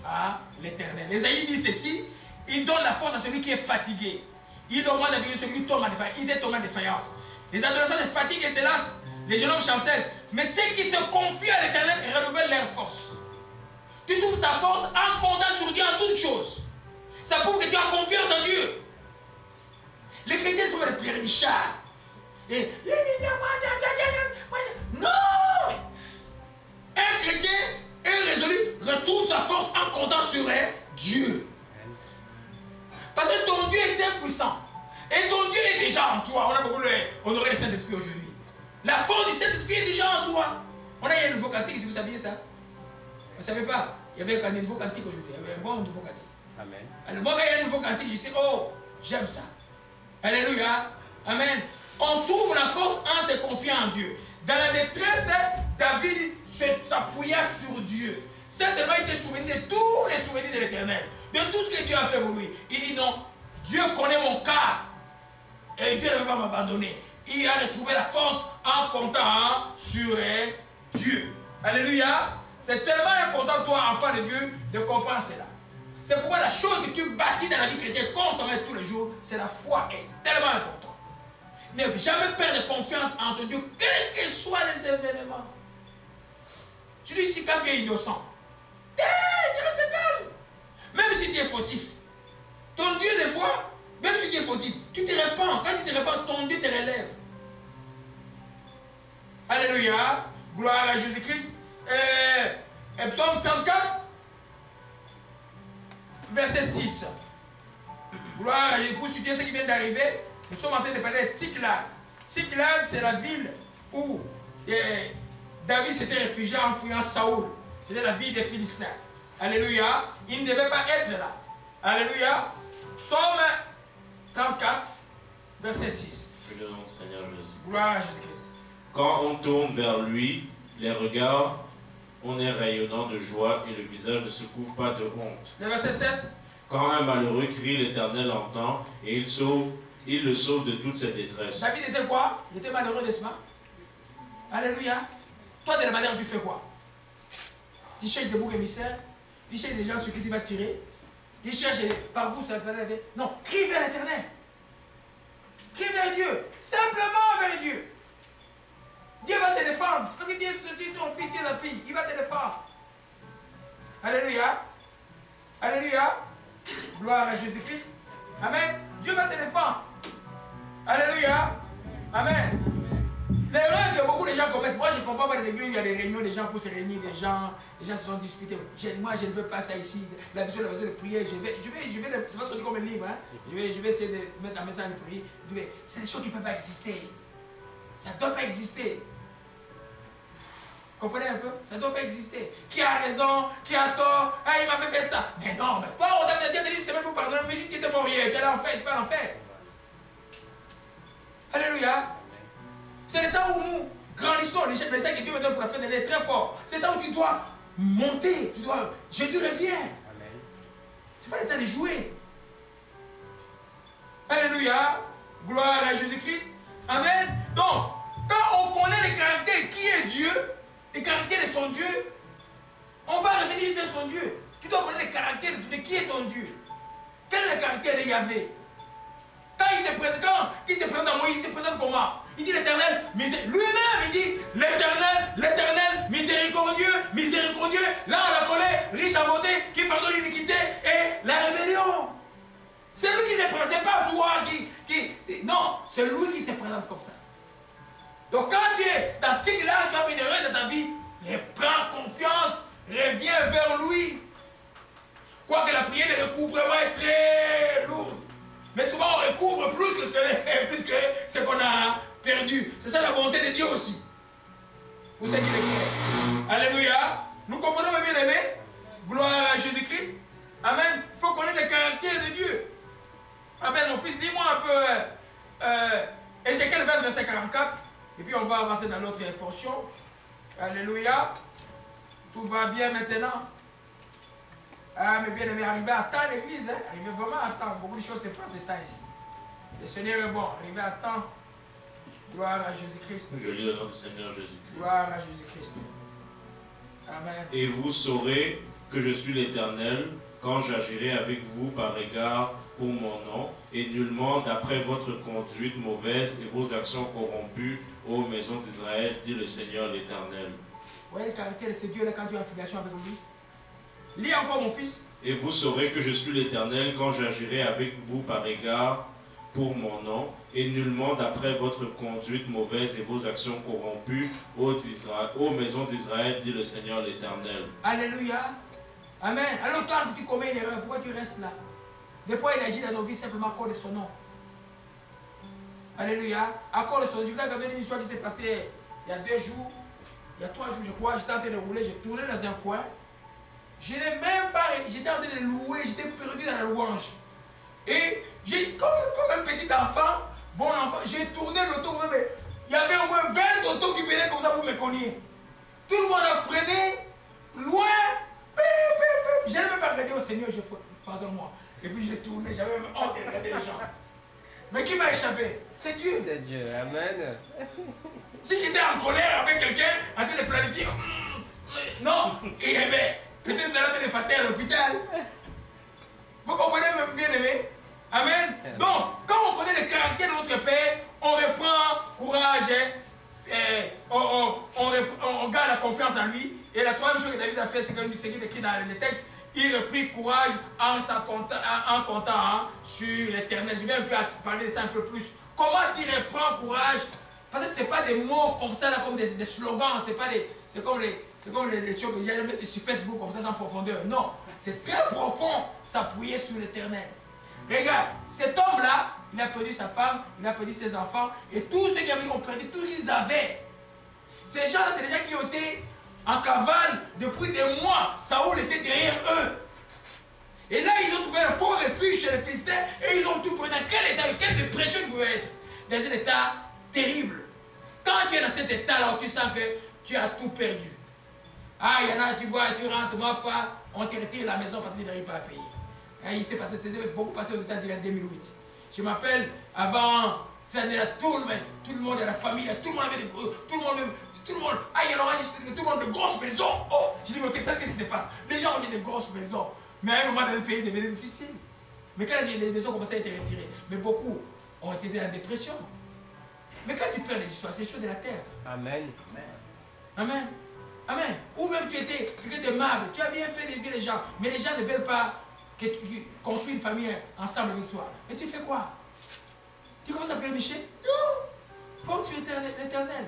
Speaker 1: à l'Éternel. Ésaïe dit ceci, il donne la force à celui qui est fatigué. Il augmente la vie de celui qui tombe en défaillance. Il est tombé en défaillance. Les adolescents se fatiguent et se lassent. Les jeunes hommes chancellent. Mais ceux qui se confient à l'Éternel renouvellent leur force. Tu trouves sa force en comptant sur Dieu en toutes choses. Ça prouve que tu as confiance en Dieu. Les chrétiens sont des pierrichards. Non! Un chrétien est résolu, retrouve sa force en comptant sur Dieu. Parce que ton Dieu est impuissant. Et ton Dieu est déjà en toi. On a beaucoup honoré le Saint-Esprit aujourd'hui. La force du Saint-Esprit est déjà en toi. On a eu un nouveau cantique, si vous saviez ça. Vous ne savez pas? Il y avait un nouveau cantique aujourd'hui. Il y avait un bon nouveau cantique. Amen. Alors, moi, quand il y a un nouveau cantique, je sais, oh, j'aime ça. Alléluia. Amen. On trouve la force en se confiant en Dieu. Dans la détresse, David s'appuya sur Dieu. Certainement, il s'est souvenu de tous les souvenirs de l'Éternel. De tout ce que Dieu a fait pour lui. Il dit non, Dieu connaît mon cas. Et Dieu ne veut pas m'abandonner. Il a retrouvé la force en comptant sur Dieu. Alléluia. C'est tellement important, toi, enfant de Dieu, de comprendre cela. C'est pourquoi la chose que tu bâtis dans la vie chrétienne constamment tous les jours, c'est la foi est tellement importante. Ne jamais perdre confiance en ton Dieu, quels que soient les événements. Tu dis ici, quand tu es innocent, tu restes calme. Même si tu es fautif. Ton Dieu, des fois, même si tu es fautif, tu te répands. Quand tu te répands, ton Dieu te relève. Alléluia. Gloire à Jésus-Christ. Psaume 34, verset 6. Gloire à Jésus. Pour citer ce qui vient d'arriver, nous sommes en train de parler de Siklag. Siklag, c'est la ville où David s'était réfugié en fuyant Saoul. C'était la ville des Philistins. Alléluia. Il ne devait pas être là. Alléluia. Psaume 34, verset 6.
Speaker 2: Que le nom du Seigneur Jésus.
Speaker 1: Gloire à Jésus-Christ.
Speaker 2: Quand on tourne vers lui, les regards, on est rayonnant de joie et le visage ne se couvre pas de honte.
Speaker 1: Le verset 7.
Speaker 2: Quand un malheureux crie, l'Éternel entend et il le sauve de toutes ses détresses.
Speaker 1: David était quoi? Il était malheureux, n'est-ce pas? Alléluia. Toi, de la manière, tu fais quoi? Tu cherches des boucs émissaires, tu cherches des gens sur qui tu vas tirer, tu cherches par où ça peut aller. Non, crie vers l'Éternel. Crie vers Dieu. Simplement vers Dieu. Dieu va te défendre. Parce que Dieu est ton fils, Dieu est ta fille. Il va te défendre. Alléluia. Alléluia. Gloire à Jésus-Christ. Amen. Dieu va te défendre. Alléluia. Amen. L'erreur que beaucoup de gens commettent, moi je ne comprends pas les églises, il y a des réunions, des gens pour se réunir, des gens se sont disputés. Moi je ne veux pas ça ici. La vision de prière, je vais, ça va sortir comme un livre. Hein? Je vais essayer de mettre un message de prière. C'est des choses qui ne peuvent pas exister. Ça ne doit pas exister. Comprenez un peu? Ça ne doit pas exister. Qui a raison? Qui a tort? Ah, il m'avait fait ça. Mais non, mais bon, on t'a dit une semaine pour pardonner, mais tu étais mort hier, tu es en enfer, tu vas en enfer. Alléluia. C'est le temps où nous grandissons, les messages que Dieu me donne pour la fin de l'année est très fort. C'est le temps où tu dois monter, Jésus revient. Ce n'est pas le temps de jouer. Alléluia. Gloire à Jésus-Christ. Amen. Donc, quand on connaît le caractère qui est Dieu, le caractère de son Dieu, on va revenir de son Dieu. Tu dois connaître le caractère de qui est ton Dieu. Quel est le caractère de Yahvé? Quand il se présente à Moïse, il se présente comment? Il dit l'Éternel, lui-même il dit l'Éternel, miséricordieux, miséricordieux, là à la colère, riche en bonté, qui pardonne l'iniquité et la rébellion. C'est lui qui se présente, c'est pas toi qui... Non, c'est lui qui se présente comme ça. Donc quand tu es dans ce cycle-là, tu as fait une erreur dans ta vie, prends confiance, reviens vers lui. Quoique la prière de recouvrement est très lourde. Mais souvent on recouvre plus que ce qu'on a perdu. C'est ça la bonté de Dieu aussi. Pour ceux qui le croient. Alléluia. Nous comprenons, mes bien-aimés. Gloire à Jésus-Christ. Amen. Il faut connaître le caractère de Dieu. Amen. Mon fils, lis-moi un peu Ézéchiel 20, verset 44. Et puis on va avancer dans l'autre portion. Alléluia. Tout va bien maintenant. Ah, mes bien-aimés, arrivez à temps l'église, hein? Arrivez vraiment à temps. Beaucoup de choses se passent ces temps ici. Le Seigneur est bon. Arrivez à temps. Gloire à Jésus-Christ.
Speaker 2: Je lis au nom du Seigneur Jésus-Christ.
Speaker 1: Gloire à Jésus-Christ. Amen.
Speaker 2: Et vous saurez que je suis l'Éternel quand j'agirai avec vous par égard pour mon nom, et nullement d'après votre conduite mauvaise et vos actions corrompues, ô maison d'Israël, dit le Seigneur l'Éternel.
Speaker 1: Vous voyez le caractère de ce Dieu-là quand tu es en filiation avec lui? Lis encore, mon fils.
Speaker 2: Et vous saurez que je suis l'Éternel quand j'agirai avec vous par égard pour mon nom, et nullement d'après votre conduite mauvaise et vos actions corrompues, ô maison d'Israël, dit le Seigneur l'Éternel.
Speaker 1: Alléluia. Amen. Alors quand tu commets une erreur, pourquoi tu restes là? Des fois, il agit dans nos vies simplement à cause de son nom. Alléluia. À cause de son nom. Je vous ai raconté une histoire qui s'est passée il y a 2 jours, il y a 3 jours, je crois. J'étais en train de rouler, j'ai tourné dans un coin. Je n'ai même pas, j'étais en train de louer, j'étais perdu dans la louange. Et j'ai, comme un petit enfant, bon enfant, j'ai tourné l'auto, mais il y avait au moins 20 autos qui venaient comme ça pour me cogner. Tout le monde a freiné, loin, je n'ai même pas regardé au Seigneur, je fais, pardonne-moi. Et puis j'ai tourné, j'avais même honte de regarder les gens. Mais qui m'a échappé? C'est Dieu.
Speaker 3: C'est Dieu, amen.
Speaker 1: Si j'étais en colère avec quelqu'un, en train de planifier, non, et peut-être vous allez être passer à l'hôpital. Vous comprenez, bien aimé? Amen. Donc, quand on connaît le caractère de notre Père, on reprend courage, on garde la confiance en lui. Et la troisième chose que David a fait, c'est qu'il est écrit dans les textes, il reprit courage en comptant sur l'Éternel. Je vais un peu parler de ça un peu plus. Comment il reprend courage? Parce que ce n'est pas des mots comme ça, là, comme des slogans, c'est comme les choses que j'ai mis sur Facebook comme ça sans profondeur. Non, c'est très profond, s'appuyer sur l'Éternel. Regarde, cet homme-là, il a perdu sa femme, il a perdu ses enfants, et tous ceux qui avaient perdu, tout ce qu'ils avaient. Ces gens-là, c'est des gens qui ont été en cavale depuis des mois. Saoul était derrière eux. Et là, ils ont trouvé un faux refuge chez les Philistins, et ils ont tout pris. Dans quel état, quelle dépression ils pouvaient être? Dans un état terrible. Quand tu es dans cet état-là, tu sens que tu as tout perdu. Ah, il y en a, tu vois, tu rentres, ma foi, on te retire la maison parce qu'ils n'arrivent pas à payer. Et il s'est passé, c'était beaucoup passé aux États-Unis en 2008. Je m'appelle, avant ces années-là, tout le monde, la famille, tout le monde avait des tout le monde, ah, il y en a tout le monde de grosses maisons. Oh, je dis, mais qu'est-ce qui se passe? Les gens ont des grosses maisons. Mais à un moment, dans le pays, devenait difficile. Mais quand les maisons commençaient à être retirées, mais beaucoup ont été en dépression. Mais quand tu perds les histoires, c'est des choses de la terre, ça.
Speaker 3: Amen.
Speaker 1: Amen. Amen. Ou même tu étais quelqu'un de marbre, tu as bien fait d'élever les gens, mais les gens ne veulent pas que tu construis une famille ensemble avec toi. Mais tu fais quoi? Tu commences à pleurnicher? Non! Compte sur l'Éternel.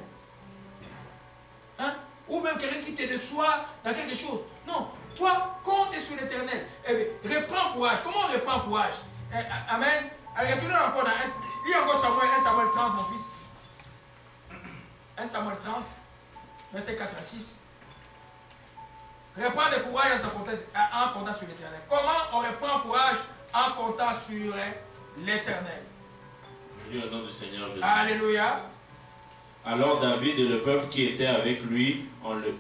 Speaker 1: Hein? Ou même quelqu'un qui te déçoit dans quelque chose. Non, toi, compte sur l'Éternel. Reprends courage. Comment on reprend courage? Amen. Retournez encore dans lis encore Samuel, 1 Samuel 30, mon fils. 1 Samuel 30, verset 4 à 6. Reprendre courage en comptant sur l'Éternel. Comment on reprend courage en comptant sur l'Éternel?
Speaker 2: Au nom du Seigneur Jésus.
Speaker 1: Alléluia.
Speaker 2: Alors David et le peuple qui était avec lui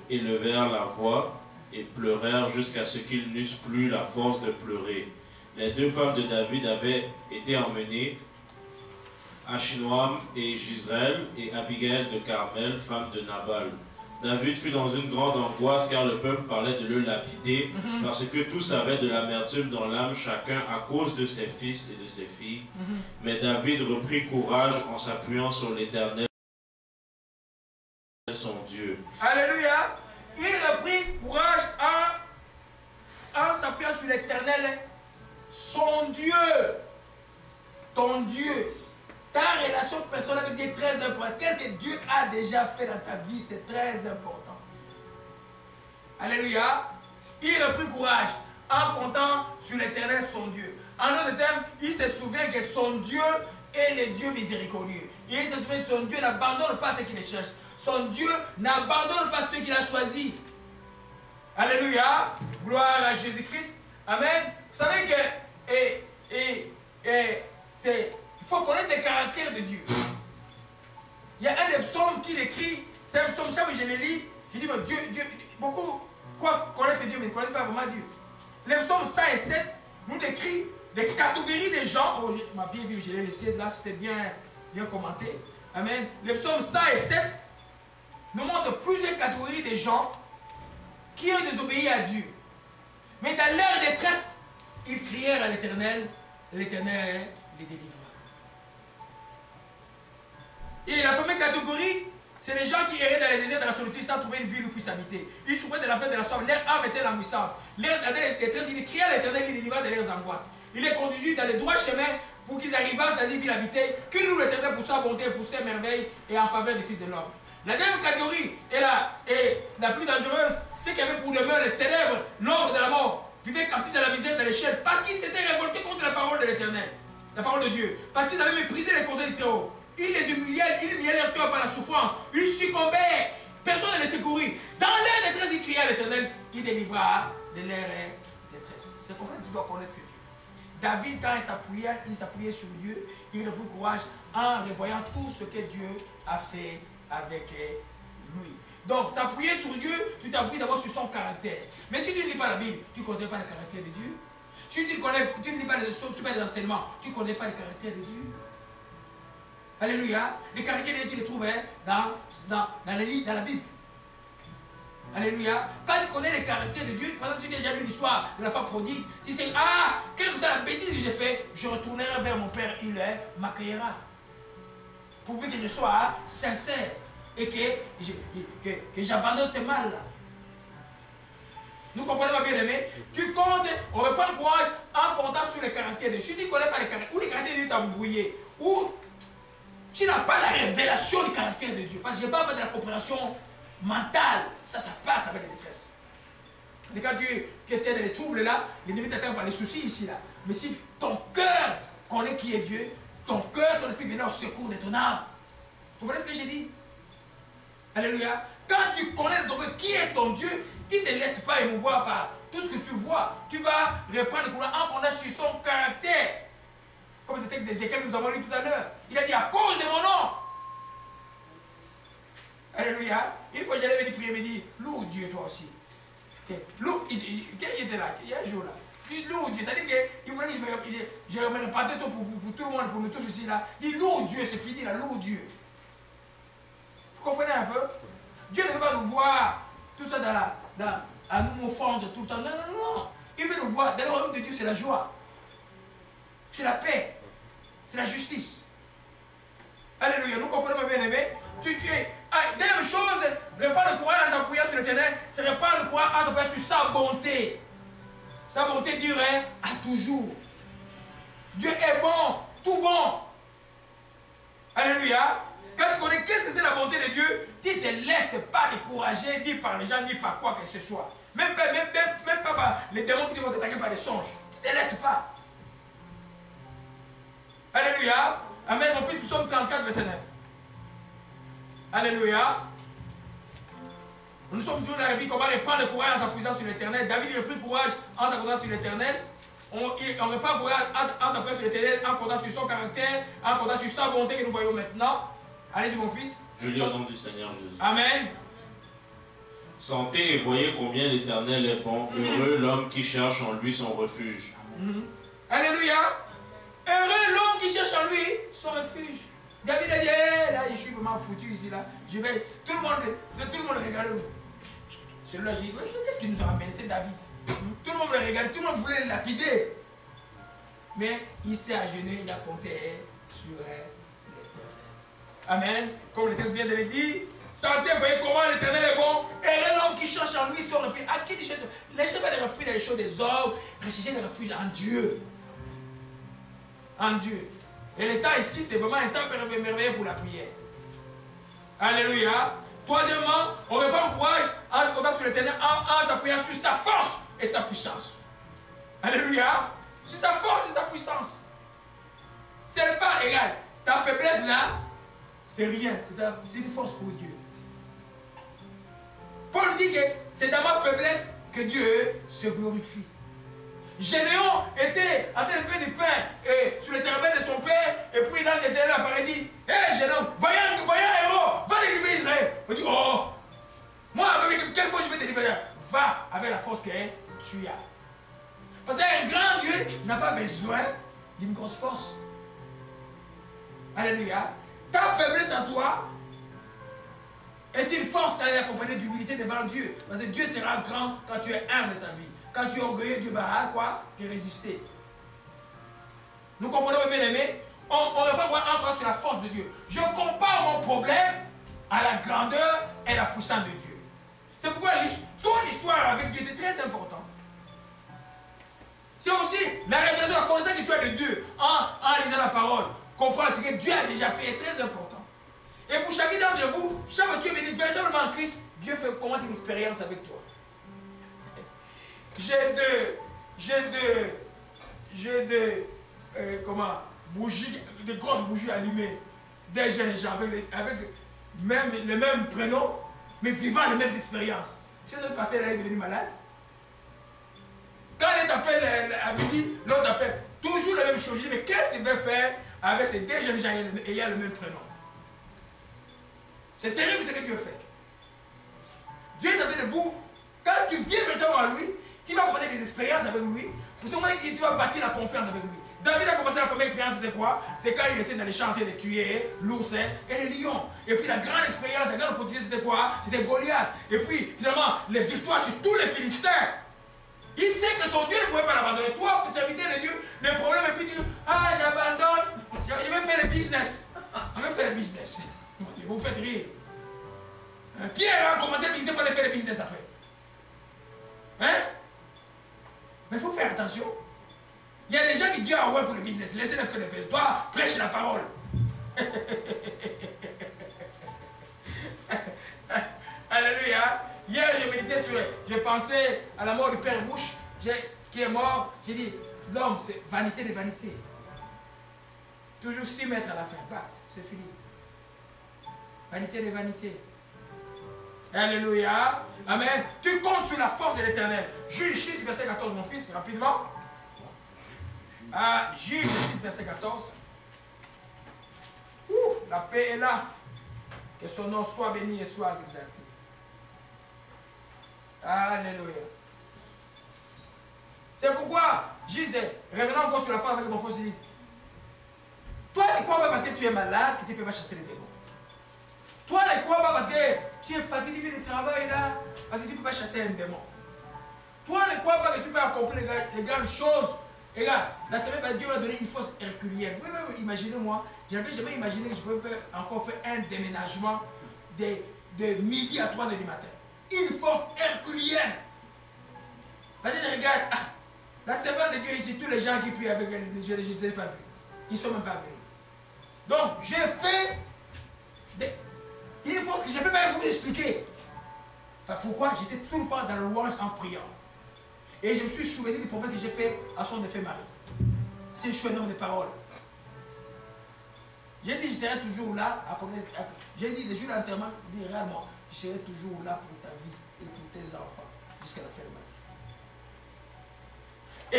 Speaker 2: élevèrent la voix et pleurèrent jusqu'à ce qu'ils n'eussent plus la force de pleurer. Les deux femmes de David avaient été emmenées, Achinoam et Gisèle, et Abigail de Carmel, femme de Nabal. David fut dans une grande angoisse car le peuple parlait de le lapider, parce que tous avaient de l'amertume dans l'âme chacun à cause de ses fils et de ses filles. Mais David reprit courage en s'appuyant sur l'Éternel, son Dieu.
Speaker 1: Alléluia. Il reprit courage en s'appuyant sur l'Éternel, son Dieu. Ton Dieu. Ta relation personnelle avec Dieu est très importante. Quel que Dieu a déjà fait dans ta vie, c'est très important. Alléluia. Il reprit courage en comptant sur l'Éternel, son Dieu. En d'autres termes, il se souvient que son Dieu est le Dieu miséricordieux. Il se souvient que son Dieu n'abandonne pas ceux qui le cherchent. Son Dieu n'abandonne pas ceux qu'il a choisis. Alléluia. Gloire à Jésus-Christ. Amen. Vous savez que il faut connaître le caractère de Dieu. Il y a un des psaumes qui décrit, c'est un psaume, chaque fois que je le lis, je dis, mais Dieu, beaucoup quoi connaître Dieu, mais ne connaissent pas vraiment Dieu. Le psaume 107 nous décrit des catégories de gens. Oh, ma Bible, je l'ai laissé là, c'était bien commenté. Amen. Le psaume 107 nous montre plusieurs catégories de gens qui ont désobéi à Dieu. Mais dans leur détresse, ils crièrent à l'Éternel, l'Éternel les délivra. Et la première catégorie, c'est les gens qui erraient dans les déserts, dans la solitude, sans trouver une ville où ils puissent habiter. Ils souffraient de la faim, de la soif, leur âme était languissante. Leur détresse, ils criaient à l'Éternel, les délivra de leurs angoisses. Il les conduisit dans les droits chemins pour qu'ils arrivassent dans une ville habitée, qu'il loue l'Éternel pour sa bonté, pour ses merveilles et en faveur des fils de l'homme. La deuxième catégorie est la plus dangereuse, c'est qu'il y avait pour demeure les ténèbres, l'ombre de la mort, vivaient captifs dans la misère, dans les chaînes, parce qu'ils s'étaient révoltés contre la parole de l'Éternel, la parole de Dieu, parce qu'ils avaient méprisé les conseils du Très-Haut. Ils les humillaient leur cœur par la souffrance, ils succombaient, personne ne les secourit. Dans leur détresse, ils criaient à l'Éternel, il délivra de leur détresse. C'est comme ça que tu dois connaître Dieu. David, quand il s'appuyait sur Dieu, il reprit courage en revoyant tout ce que Dieu a fait avec lui. Donc, s'appuyer sur Dieu, tu t'appuies d'abord sur son caractère. Mais si tu ne lis pas la Bible, tu ne connais pas le caractère de Dieu. Si tu ne lis pas les choses, tu ne lis pas les enseignements, tu ne connais pas le caractère de Dieu. Alléluia. Le caractère de Dieu, tu le trouves dans la Bible. Alléluia. Quand tu connais le caractère de Dieu, par exemple, si tu as déjà lu l'histoire de la femme prodigue, tu sais, ah, quelle que soit la bêtise que j'ai faite, je retournerai vers mon Père, il m'accueillera. Pourvu que je sois sincère et que j'abandonne ce mal-là. Nous comprenons bien aimé. Tu comptes, on reprend le courage en comptant sur le caractère de Dieu. Si tu ne connais pas le caractère, ou le caractère de Dieu t'a embrouillé, ou tu n'as pas la révélation du caractère de Dieu. Parce que je parle pas de la compréhension mentale. Ça passe avec la détresse. C'est quand tu étais dans les troubles là, l'ennemi t'attaque par les soucis ici là. Mais si ton cœur connaît qui est Dieu, ton cœur, ton esprit vient au secours de ton âme. Vous comprenez ce que j'ai dit? Alléluia. Quand tu connais ton cœur, qui est ton Dieu, tu ne te laisses pas émouvoir par tout ce que tu vois. Tu vas reprendre le courant en comptant sur son caractère. Comme c'était d'Ézéchiel que nous avons lu tout à l'heure. Il a dit à cause de mon nom. Alléluia. Une fois j'allais venir prier, il me dit, loue Dieu toi aussi. Loue, il était là, il y a un jour là. Il dit loue Dieu, ça dit qu'il voulait que je me repentais pour tout le monde, pour me toucher ici là. Il dit loue Dieu, c'est fini là, loue Dieu. Vous comprenez un peu? Dieu ne veut pas nous voir tout ça à nous fondre tout le temps. Non, non, non. Il veut nous voir. Dans le royaume de Dieu, c'est la joie. C'est la paix. C'est la justice. Alléluia. Nous comprenons, bien aimé. Deuxième chose, répandre le courage en s'appuyant sur l'Éternel, c'est répandre le courage en s'appuyant sur sa bonté. Sa bonté durerait à toujours. Dieu est bon, tout bon. Alléluia. Quand tu connais qu'est-ce que c'est la bonté de Dieu, tu ne te laisses pas décourager ni par les gens, ni par quoi que ce soit. Même pas par les démons qui vont t'attaquer par des songes. Tu ne te laisses pas. Alléluia. Amen. Mon fils, Psaume 34, verset 9. Alléluia. Nous sommes toujours dans la Bible, comment répandre le courage en s'appuyant sur l'Éternel. David reprit le courage en s'appuyant sur l'Éternel. On répand le courage en s'appuyant sur l'Éternel, en comptant sur son caractère, en comptant sur sa bonté que nous voyons maintenant. Allez-y, mon fils.
Speaker 2: Je lis au nom du Seigneur Jésus.
Speaker 1: Amen.
Speaker 2: Sentez et voyez combien l'Éternel est bon. Heureux l'homme qui cherche en lui son refuge.
Speaker 1: Alléluia. Heureux l'homme qui cherche en lui son refuge. David a dit, là, je suis vraiment foutu ici, là. Je vais, tout le monde regarde. Celui-là, il dit, qu'est-ce qui nous a ramené? C'est David. Tout le monde le regardait, tout le monde voulait le lapider. Mais il s'est agenouillé, il a compté sur l'Éternel. Amen. Comme le texte vient de le dire, sentez, voyez comment l'Éternel est bon. Et l'homme qui cherche en lui son refuge. À qui il cherche? Ne cherchez pas des refuges dans les choses des hommes, recherchez des refuges en Dieu. En Dieu. Et le temps ici, c'est vraiment un temps merveilleux pour la prière. Alléluia. Troisièmement, on ne répand le courage en comptant sur l'Éternel, en s'appuyant sur sa force et sa puissance. Alléluia. Sur sa force et sa puissance. C'est pas égal. Ta faiblesse là, c'est rien. C'est une force pour Dieu. Paul dit que c'est dans ma faiblesse que Dieu se glorifie. Gédéon était en train de faire du pain sur le terrain de son père, et puis dans l'Éternel apparaît et dit, hé Gédéon, vaillant héros, va délivrer Israël. On dit, oh, moi, avec quelle force je vais te délivrer? Va avec la force que tu as. Parce qu'un grand Dieu n'a pas besoin d'une grosse force. Alléluia. Ta faiblesse en toi est une force quand elle est accompagnée d'humilité devant Dieu. Parce que Dieu sera grand quand tu es humble de ta vie. Quand tu es orgueilleux, Dieu va quoi? Te résister. Nous comprenons, bien aimé. On ne peut pas encore sur la force de Dieu. Je compare mon problème à la grandeur et la puissance de Dieu. C'est pourquoi ton histoire avec Dieu est très importante. C'est aussi la révélation, la connaissance que tu as de Dieu en lisant la parole. Comprendre ce que Dieu a déjà fait est très important. Et pour chacun d'entre vous, chaque fois que tu es venu véritablement en Christ, Dieu commence une expérience avec toi. J'ai deux bougies, de grosses bougies allumées, des jeunes gens avec le même prénom, mais vivant les mêmes expériences. Si notre pasteur est devenu malade, quand elle t'appelle à midi, l'autre appelle toujours la même chose. Je dis, mais qu'est-ce qu'il veut faire avec ces deux jeunes gens ayant le même prénom? C'est terrible ce que Dieu fait. Dieu est en train de vous, quand tu viens véritablement à lui, tu vas commencer des expériences avec lui. Pour ce moment, tu vas bâtir la confiance avec lui. David a commencé la première expérience, c'était quoi? C'est quand il était dans les champs en train de tuer l'ours et les lions. Et puis la grande expérience, la grande opportunité, c'était quoi? C'était Goliath. Et puis finalement, les victoires sur tous les Philistins. Il sait que son Dieu ne pouvait pas l'abandonner. Toi, serviteur de Dieu, le problème, et puis tu dis, ah, j'abandonne, je vais faire le business. Je vais faire le business. Vous me faites rire. Pierre a commencé à dire, pas de faire le business après. Hein? Mais il faut faire attention. Il y a des gens qui disent, ah ouais, pour le business, laissez-les faire le business. Toi, prêche la parole. Alléluia. Hier, j'ai médité sur, j'ai pensé à la mort du Père Bush, qui est mort. J'ai dit, l'homme, c'est vanité de vanité. Toujours 6 mètres à la fin. Bah, c'est fini. Vanité de vanité. Alléluia. Amen. Tu comptes sur la force de l'Éternel. Juge 6, verset 14, mon fils, rapidement. Juge 6, verset 14. La paix est là. Que son nom soit béni et soit exalté. Alléluia. C'est pourquoi, juste revenons encore sur la force avec mon fils. Toi, ne crois pas parce que tu es malade que tu ne peux pas chasser les démons. Toi, ne crois pas parce que tu es fatigué du travail là, parce que tu ne peux pas chasser un démon. Toi, ne crois pas que tu peux accomplir les grandes choses Et regarde, la semaine passée, Dieu m'a donné une force herculienne. Vous pouvez imaginer, moi, je n'avais jamais imaginé que je pouvais encore faire un déménagement de midi à 3 h du matin. Une force herculienne. Parce que je regarde, la servante de Dieu ici, tous les gens qui prient avec elle, je ne les ai pas vus. Ils ne sont même pas venus. Donc, j'ai fait une force que je ne peux pas vous expliquer. Pourquoi? J'étais tout le temps dans le louange en priant. Et je me suis souvenu des problèmes que j'ai fait à son effet mari. C'est un chouette nombre de paroles. J'ai dit, je serai toujours là. J'ai dit, le jour de l'enterrement, je dis réellement, je serai toujours là pour ta vie et pour tes enfants jusqu'à la fin de ma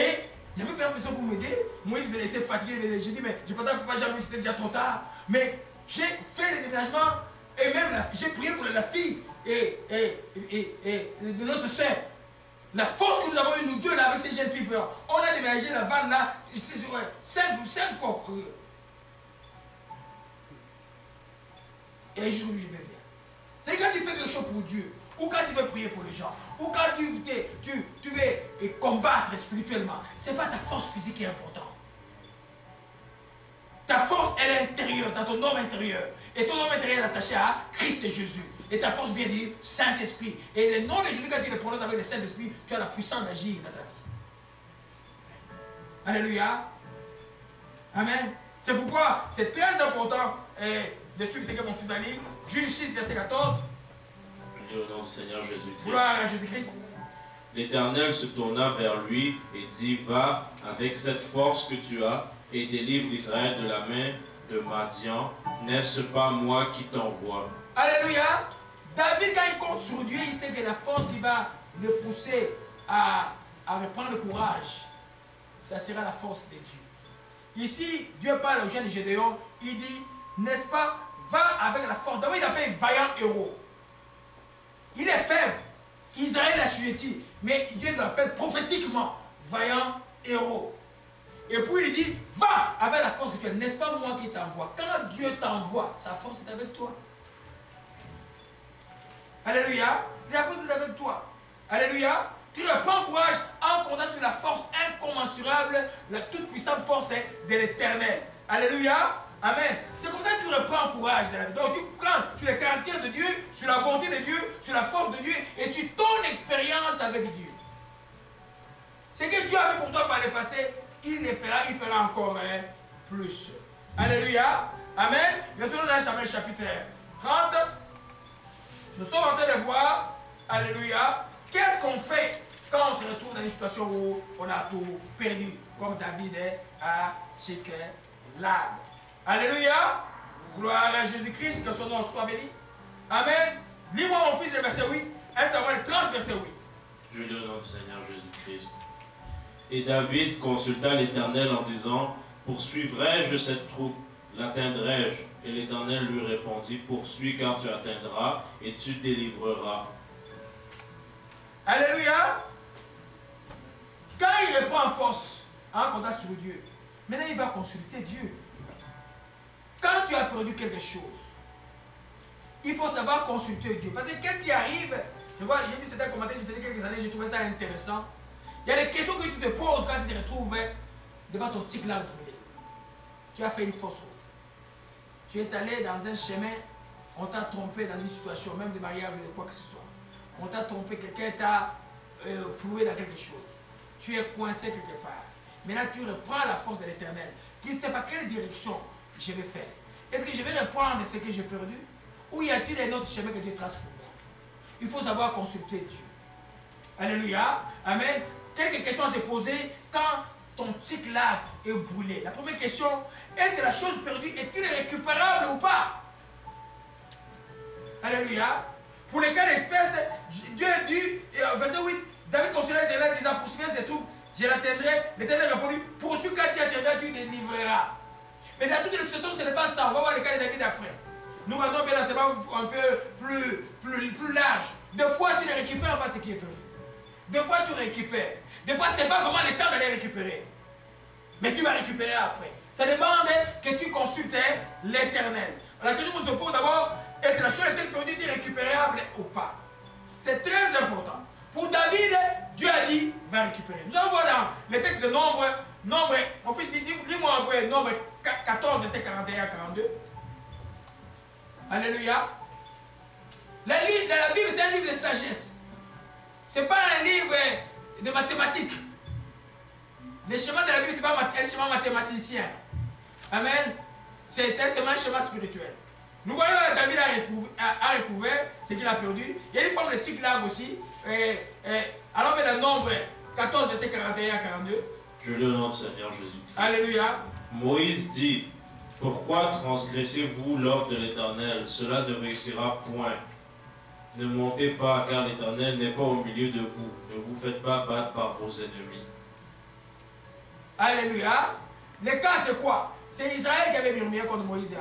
Speaker 1: vie. Et il n'y avait pas personne pour m'aider. Moïse était fatigué. J'ai dit, mais je ne peux pas jamais, c'était déjà trop tard. Mais j'ai fait le déménagement et même j'ai prié pour la fille et de notre soeur. La force que nous avons eu, nous deux, là, avec ces jeunes filles, on a déménagé la vanne là, 5 fois. Et je vais bien. C'est quand tu fais quelque chose pour Dieu, ou quand tu veux prier pour les gens, ou quand tu veux combattre spirituellement, ce n'est pas ta force physique qui est importante. Ta force, elle est intérieure, dans ton homme intérieur. Et ton homme intérieur est attaché à Christ et Jésus. Et ta force vient dire Saint-Esprit. Et le nom de Jésus, quand tu le prononces avec le Saint-Esprit, tu as la puissance d'agir dans ta vie. Alléluia. Amen. C'est pourquoi c'est très important de suivre ce que mon fils a dit. Juge 6, verset 14.
Speaker 2: Je lis au nom du Seigneur Jésus-Christ.
Speaker 1: Gloire à Jésus-Christ.
Speaker 2: L'Éternel se tourna vers lui et dit, va avec cette force que tu as et délivre Israël de la main de Madian. N'est-ce pas moi qui t'envoie?
Speaker 1: Alléluia. David, quand il compte sur Dieu, il sait que la force qui va le pousser à reprendre le courage, ça sera la force de Dieu. Ici, Dieu parle au jeune Gédéon, il dit, n'est-ce pas, va avec la force. D'abord, il appelle vaillant héros. Il est faible. Israël a sujetti, mais Dieu l'appelle prophétiquement vaillant héros. Et puis il dit, va avec la force que tu as. N'est-ce pas moi qui t'envoie? Quand Dieu t'envoie, sa force est avec toi. Alléluia. La force est avec toi. Alléluia. Tu reprends courage en comptant sur la force incommensurable, la toute puissante force de l'Éternel. Alléluia. Amen. C'est comme ça que tu reprends courage dans la vie. Donc tu prends sur le caractère de Dieu, sur la bonté de Dieu, sur la force de Dieu et sur ton expérience avec Dieu. Ce que Dieu a fait pour toi par le passé, il le fera, il fera encore plus. Alléluia. Amen. Retournons dans Samuel chapitre 30. Nous sommes en train de voir, alléluia, qu'est-ce qu'on fait quand on se retrouve dans une situation où on a tout perdu, comme David est à Tsiklag. Alléluia. Gloire à Jésus-Christ, que son nom soit béni. Amen. Lis-moi mon fils le verset 8. 1 Samuel 30, verset 8.
Speaker 2: Je lis au nom du Seigneur Jésus-Christ. Et David consulta l'Éternel en disant, poursuivrai-je cette troupe? L'atteindrai-je? Et l'Éternel lui répondit, poursuis car tu atteindras et tu délivreras.
Speaker 1: Alléluia. Quand il reprend en force, en contact sur Dieu, maintenant il va consulter Dieu. Quand tu as perdu quelque chose, il faut savoir consulter Dieu. Parce que qu'est-ce qui arrive? Je vois, j'ai vu certains commentaires, j'ai fait quelques années, j'ai trouvé ça intéressant. Il y a des questions que tu te poses quand tu te retrouves devant ton Tsiklag brûlé. Tu as fait une fausse route. Tu es allé dans un chemin, on t'a trompé dans une situation, même de mariage ou de quoi que ce soit. On t'a trompé, quelqu'un t'a floué dans quelque chose. Tu es coincé quelque part. Maintenant, tu reprends la force de l'Éternel. Tu ne sais pas quelle direction je vais faire. Est-ce que je vais reprendre ce que j'ai perdu? Ou y a-t-il un autre chemin que Dieu trace pour moi? Il faut savoir consulter Dieu. Alléluia. Amen. Quelques questions à se poser quand ton Tsiklag est brûlé. La première question, est-ce que la chose perdue est-elle récupérable ou pas? Alléluia. Pour les cas d'espèce, Dieu dit, verset 8, David consulta l'Éternel disant, poursuivez cette troupe, je l'atteindrai. L'Éternel répondit, poursuis quand tu atteindras, tu délivreras. Mais dans toutes les situations, ce n'est pas ça. On va voir le cas de David après. Nous rendons bien l'enseignement un peu plus large. Des fois, tu ne récupères pas ce qui est perdu. Des fois, tu récupères. Des fois, ce n'est pas vraiment le temps d'aller récupérer. Mais tu vas récupérer après. Ça demande que tu consultes l'Éternel. La question se pose d'abord, est-ce que la chose est-elle perdue, est récupérable ou pas? C'est très important. Pour David, Dieu a dit, va récupérer. Nous allons voir dans le texte de Nombre, Nombre, mon fils, dis-moi un peu, Nombre 14, verset 41 à 42. Alléluia. La Bible, c'est un livre de sagesse. Ce n'est pas un livre de mathématiques. Le schéma de la Bible, ce n'est pas un schéma mathématicien. Amen. C'est seulement un schéma spirituel. Nous voyons que David a recouvert ce qu'il a perdu. Il y a une forme de cycle aussi. Alors, dans Nombre 14, verset 41 à 42.
Speaker 2: Je lis au nom du Seigneur Jésus-Christ.
Speaker 1: Alléluia.
Speaker 2: Moïse dit, pourquoi transgressez-vous l'ordre de l'Éternel? Cela ne réussira point. Ne montez pas, car l'Éternel n'est pas au milieu de vous. Ne vous faites pas battre par vos ennemis.
Speaker 1: Alléluia. Le cas, c'est quoi? C'est Israël qui avait murmuré contre Moïse.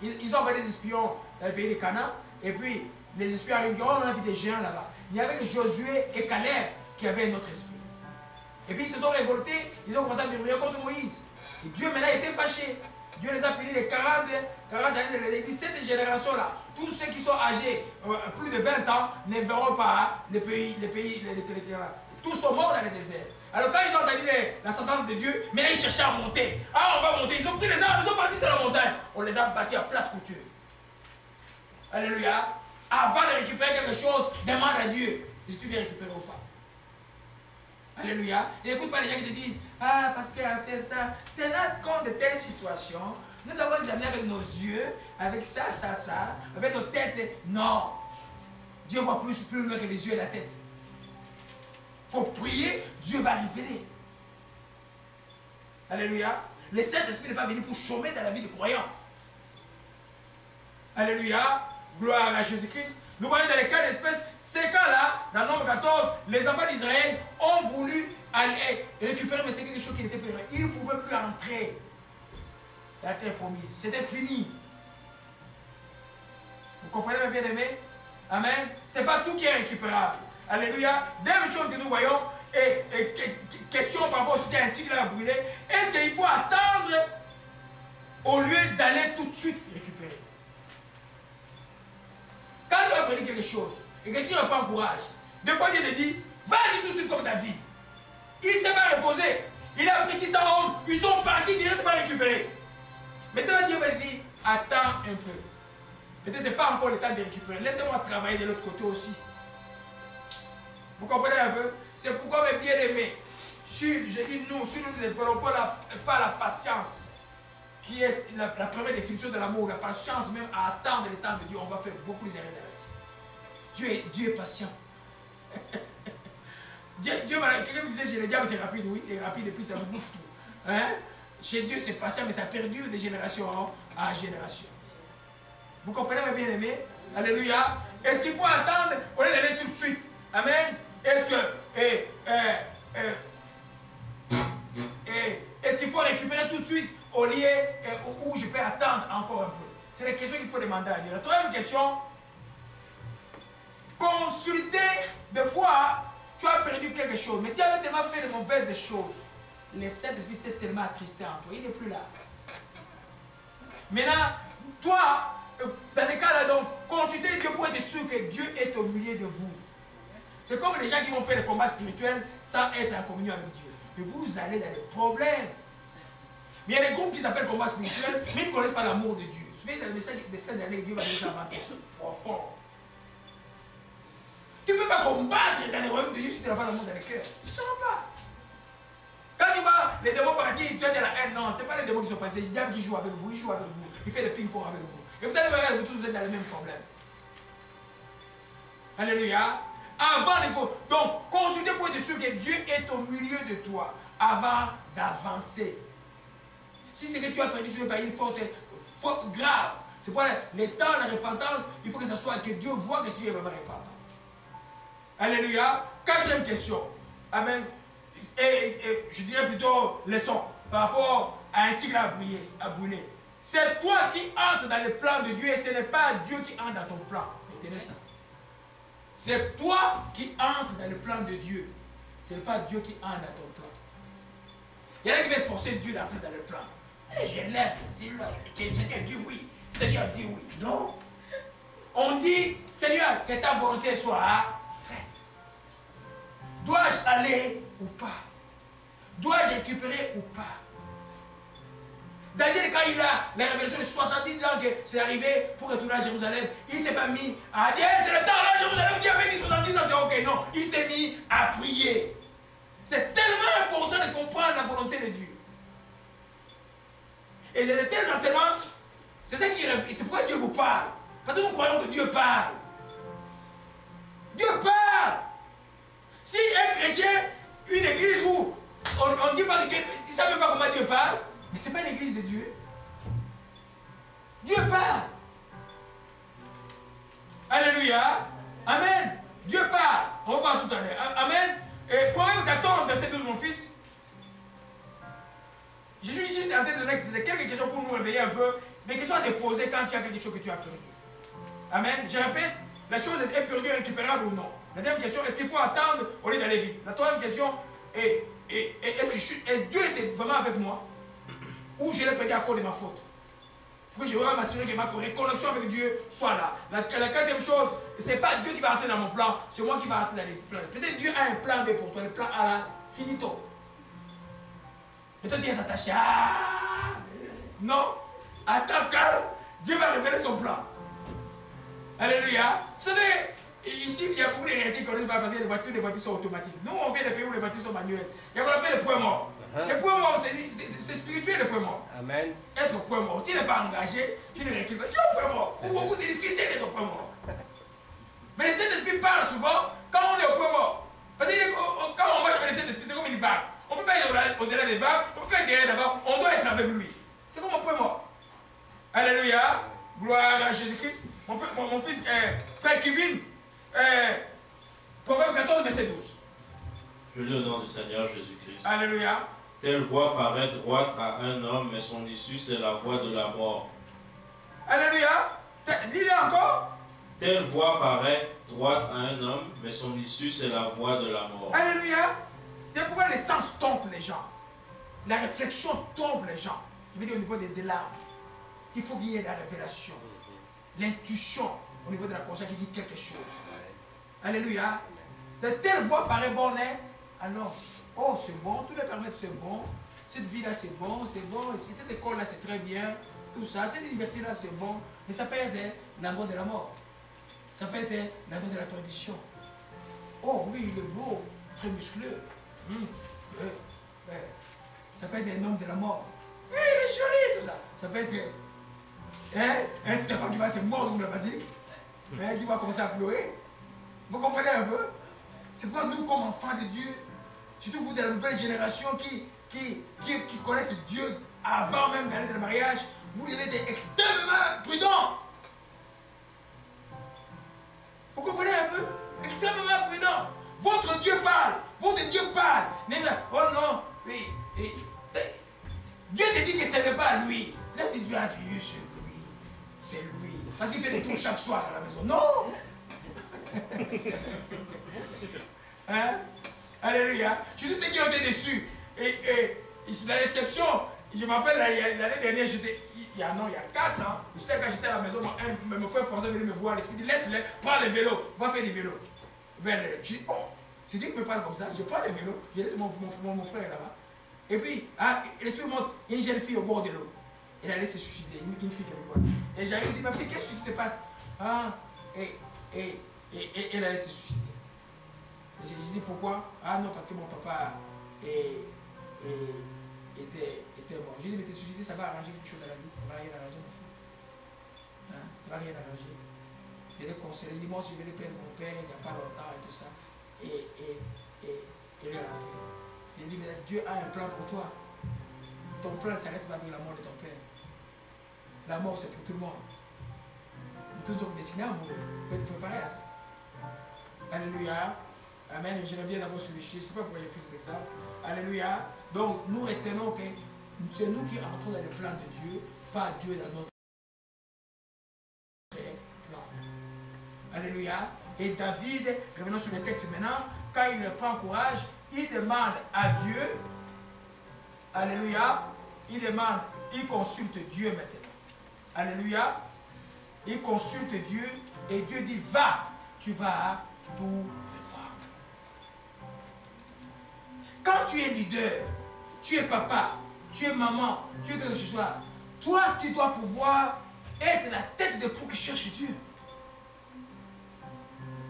Speaker 1: Ils ont envoyé des espions dans le pays de Canaan. Et puis, les espions arrivent, on a vu des géants là-bas. Il y avait Josué et Caleb qui avaient un autre esprit. Et puis, ils se sont révoltés. Ils ont commencé à murmurer contre Moïse. Et Dieu, maintenant, était fâché. Dieu les a punis les 40 années, les 17 générations-là. Tous ceux qui sont âgés plus de 20 ans ne verront pas les pays, tous sont morts dans le désert. Alors quand ils ont entendu la sentence de Dieu, mais là ils cherchaient à monter. Ah, on va monter. Ils ont pris les armes, ils sont partis sur la montagne. On les a battus à plate couture. Alléluia. Avant de récupérer quelque chose, demande à Dieu si tu viens récupérer ou pas. Alléluia. Et n'écoute pas les gens qui te disent, ah, parce qu'elle a fait ça. Tenant compte de telle situation, nous avons examiné avec nos yeux, avec ça, avec nos têtes. Non. Dieu voit plus loin que les yeux et la tête. Il faut prier, Dieu va révéler. Alléluia. Le Saint-Esprit n'est pas venu pour chômer dans la vie des croyants. Alléluia. Gloire à Jésus-Christ. Nous voyons dans les cas d'espèce, ces cas-là, dans Nombre 14, les enfants d'Israël ont voulu aller récupérer, mais c'est quelque chose qui n'était plus vrai. Ils ne pouvaient plus entrer dans la terre promise. C'était fini. Vous comprenez, mes bien-aimés? Amen. Ce n'est pas tout qui est récupérable. Alléluia. Deuxième chose que nous voyons, question par rapport au soutien antique là à brûler, est-ce qu'il faut attendre au lieu d'aller tout de suite récupérer? Quand tu as appris quelque chose et que tu n'as pas courage, des fois Dieu te dit, vas-y tout de suite comme David. Il ne s'est pas reposé. Il a pris 600 hommes, ils sont partis directement récupérer. Maintenant Dieu va te dire, attends un peu. Peut-être ce n'est pas encore le temps de récupérer. Laissez-moi travailler de l'autre côté aussi. Vous comprenez un peu? C'est pourquoi mes bien-aimés, je dis nous, si nous ne développons pas la patience, qui est la première définition de l'amour, la patience même à attendre le temps de Dieu, on va faire beaucoup d'erreurs dans la vie. Dieu est patient. Quelqu'un me disait chez les diables c'est rapide, oui c'est rapide et puis ça me bouffe tout. Hein? Chez Dieu c'est patient mais ça perdure de génération en génération. Vous comprenez mes bien-aimés? Alléluia. Est-ce qu'il faut attendre au lieu d'aller tout de suite? Amen. Est-ce que est-ce qu'il faut récupérer tout de suite au lieu où je peux attendre encore un peu? C'est la question qu'il faut demander à Dieu. La troisième question, consulter, des fois, tu as perdu quelque chose, mais tu avais tellement fait de mauvaises choses. Le Saint-Esprit s'était tellement attristé en toi, il n'est plus là. Maintenant, toi, dans les cas là, donc, consultez Dieu pour être sûr que Dieu est au milieu de vous. C'est comme les gens qui vont faire des combats spirituels sans être en communion avec Dieu. Mais vous allez dans des problèmes. Mais il y a des groupes qui s'appellent combats spirituels, mais ils ne connaissent pas l'amour de Dieu. Vous savez, dans le message de fin d'année, Dieu va dire ça avant tout. C'est profond. Tu ne peux pas combattre dans les royaumes de Dieu si tu n'as pas l'amour dans le cœur. Tu ne sauras pas. Quand tu vois les démons partir, tu as de la haine. Non, ce n'est pas les démons qui sont passés. C'est le diable qui joue avec vous. Il joue avec vous. Il fait des ping-pong avec vous. Et vous allez voir, vous tous vous êtes dans le même problème. Alléluia. Donc, consultez pour être sûr que Dieu est au milieu de toi avant d'avancer. Si c'est que tu as perdu sur une faute grave, c'est pour le temps de la repentance, il faut que ce soit que Dieu voit que tu es vraiment repentant. Alléluia. Quatrième question. Amen. Et je dirais plutôt leçon par rapport à un tigre à brûler. C'est toi qui entres dans le plan de Dieu et ce n'est pas Dieu qui entre dans ton plan. Retenez ça. C'est toi qui entres dans le plan de Dieu. Ce n'est pas Dieu qui entre dans ton plan. Il y en a qui veulent forcer Dieu d'entrer dans le plan. Et je l'aime, Seigneur dit oui. Seigneur dit oui. Non. On dit, Seigneur, que ta volonté soit faite. Dois-je aller ou pas? Dois-je récupérer ou pas? Daniel, quand il a la révélation de 70 ans que c'est arrivé pour retourner à Jérusalem, il ne s'est pas mis à dire c'est le temps là, Jérusalem, Dieu avait dit 70 ans, c'est ok. Non, il s'est mis à prier. C'est tellement important de comprendre la volonté de Dieu. Et les tels enseignements, c'est pourquoi Dieu vous parle. Parce que nous croyons que Dieu parle. Dieu parle. Si un chrétien, une église où on ne dit pas que Dieu, ils ne savent même pas comment Dieu parle, mais ce n'est pas une église de Dieu. Dieu parle. Alléluia. Amen. Dieu parle. On va voir tout à l'heure. Amen. Et Proverbe 14, verset 12, mon fils. Je suis juste en train de donner quelques questions pour nous réveiller un peu. Des questions à se poser quand tu as quelque chose que tu as perdu. Amen. Je répète, la chose est perdue, récupérable ou non. La deuxième question, est-ce qu'il faut attendre au lieu d'aller vite? La troisième question est, est-ce que Dieu était vraiment avec moi? Ou je l'ai perdu à cause de ma faute? Il faut que je dois m'assurer que ma connexion avec Dieu soit là. La quatrième chose, ce n'est pas Dieu qui va rentrer dans mon plan, c'est moi qui va rentrer dans les plans. Peut-être Dieu a un plan B pour toi, le plan A là, finito. Et toi tu es attaché. Ah, non, attends, calme, Dieu va révéler son plan. Alléluia. Vous savez, ici il y a beaucoup de réalités qu'on ne connaissent pas parce que les voitures sont automatiques. Nous on vient des pays où les voitures sont manuelles. Il y a ce qu'on appelle les points morts. Le point mort, c'est spirituel le point mort. Amen. Être point mort, tu n'es pas engagé, tu ne recules pas. Tu es au point mort. Pour beaucoup, c'est difficile d'être au point mort. Mais le Saint-Esprit parle souvent quand on est au point mort. Parce que quand on marche avec le Saint-Esprit, c'est comme une vague. On ne peut pas être au-delà des vagues, on ne peut pas être derrière d'abord, on doit être avec lui. C'est comme un point mort. Alléluia. Gloire à Jésus-Christ. Mon fils, frère Kevin, Proverbe 14, verset 12.
Speaker 2: Je lis au nom du Seigneur Jésus-Christ.
Speaker 1: Alléluia.
Speaker 2: Telle voie paraît droite à un homme, mais son issue, c'est la voie de la mort.
Speaker 1: Alléluia. Lis-le encore.
Speaker 2: Telle voie paraît droite à un homme, mais son issue, c'est la voie de la mort.
Speaker 1: Alléluia. C'est pourquoi les sens trompent les gens. La réflexion trompe les gens. Je veux dire au niveau des larmes. Il faut qu'il y ait la révélation. L'intuition au niveau de la conscience qui dit quelque chose. Alléluia. Telle voie paraît bonne, hein? Alors, oh, c'est bon, tous les paramètres, c'est bon. Cette vie-là, c'est bon, cette école-là, c'est très bien. Tout ça, cette université-là, c'est bon. Mais ça peut être l'endroit de la mort. Ça peut être l'endroit de la perdition. Oh, oui, il est beau, très muscleux. Ça peut être un homme de la mort. Il est joli, tout ça. Ça peut être un serpent qui va te mordre comme la basilique. Qui va commencer à pleurer. Vous comprenez un peu? C'est pourquoi nous, comme enfants de Dieu, surtout vous de la nouvelle génération qui connaissent Dieu avant même d'aller dans le mariage, vous devez être extrêmement prudents. Vous comprenez un peu? Extrêmement prudents. Votre Dieu parle. Votre Dieu parle. Oh non, oui. Dieu te dit que ce n'est pas lui. Vous avez dit Dieu a dit, c'est lui. C'est lui. Parce qu'il fait des tours chaque soir à la maison. Non. Hein? Alléluia. Je dis ceux qui ont été déçus. Et la déception, je m'appelle l'année dernière, il y a 4 ans, vous savez, quand j'étais à la maison, mon frère François venait me voir, l'esprit dit laisse-le, prends le vélo, va faire du vélo. Je dis, oh, c'est Dieu qui me parle comme ça, je prends le vélo, je laisse mon frère là-bas. Et puis, l'esprit montre une jeune fille au bord de l'eau. Elle allait se suicider, une fille qui me voit. Et j'arrive et dis, ma fille, qu'est-ce qui se passe? Et elle allait se suicider. Et je dis pourquoi? Ah non, parce que mon papa était mort. Je dis, mais t'es suicidé, ça va arranger quelque chose dans la vie. Ça va rien arranger, mon fils. Hein? Ça va rien arranger. Je l'ai conseillé, il dit, moi aussi je vais les perdre mon père il n'y a pas longtemps et tout ça. Et elle est rentrée. Je lui ai dit, mais Dieu a un plan pour toi. Ton plan ne s'arrête pas avec la mort de ton père. La mort, c'est pour tout le monde. Nous tous sommes destinés à mourir. Il faut être préparé à ça. Alléluia. Amen. J'aimerais bien d'abord sur le chiffre. Je ne sais pas pourquoi j'ai pris cet exemple. Alléluia. Donc, nous retenons que c'est nous qui entrons dans le plan de Dieu, pas Dieu dans notre plan. Alléluia. Et David, revenons sur le texte maintenant, quand il prend courage, il demande à Dieu, alléluia, il consulte Dieu maintenant. Alléluia. Il consulte Dieu et Dieu dit, va, tu vas tout préparer. Quand tu es leader, tu es papa, tu es maman, tu es quelque chose. Toi, tu dois pouvoir être la tête de proue qui cherche Dieu.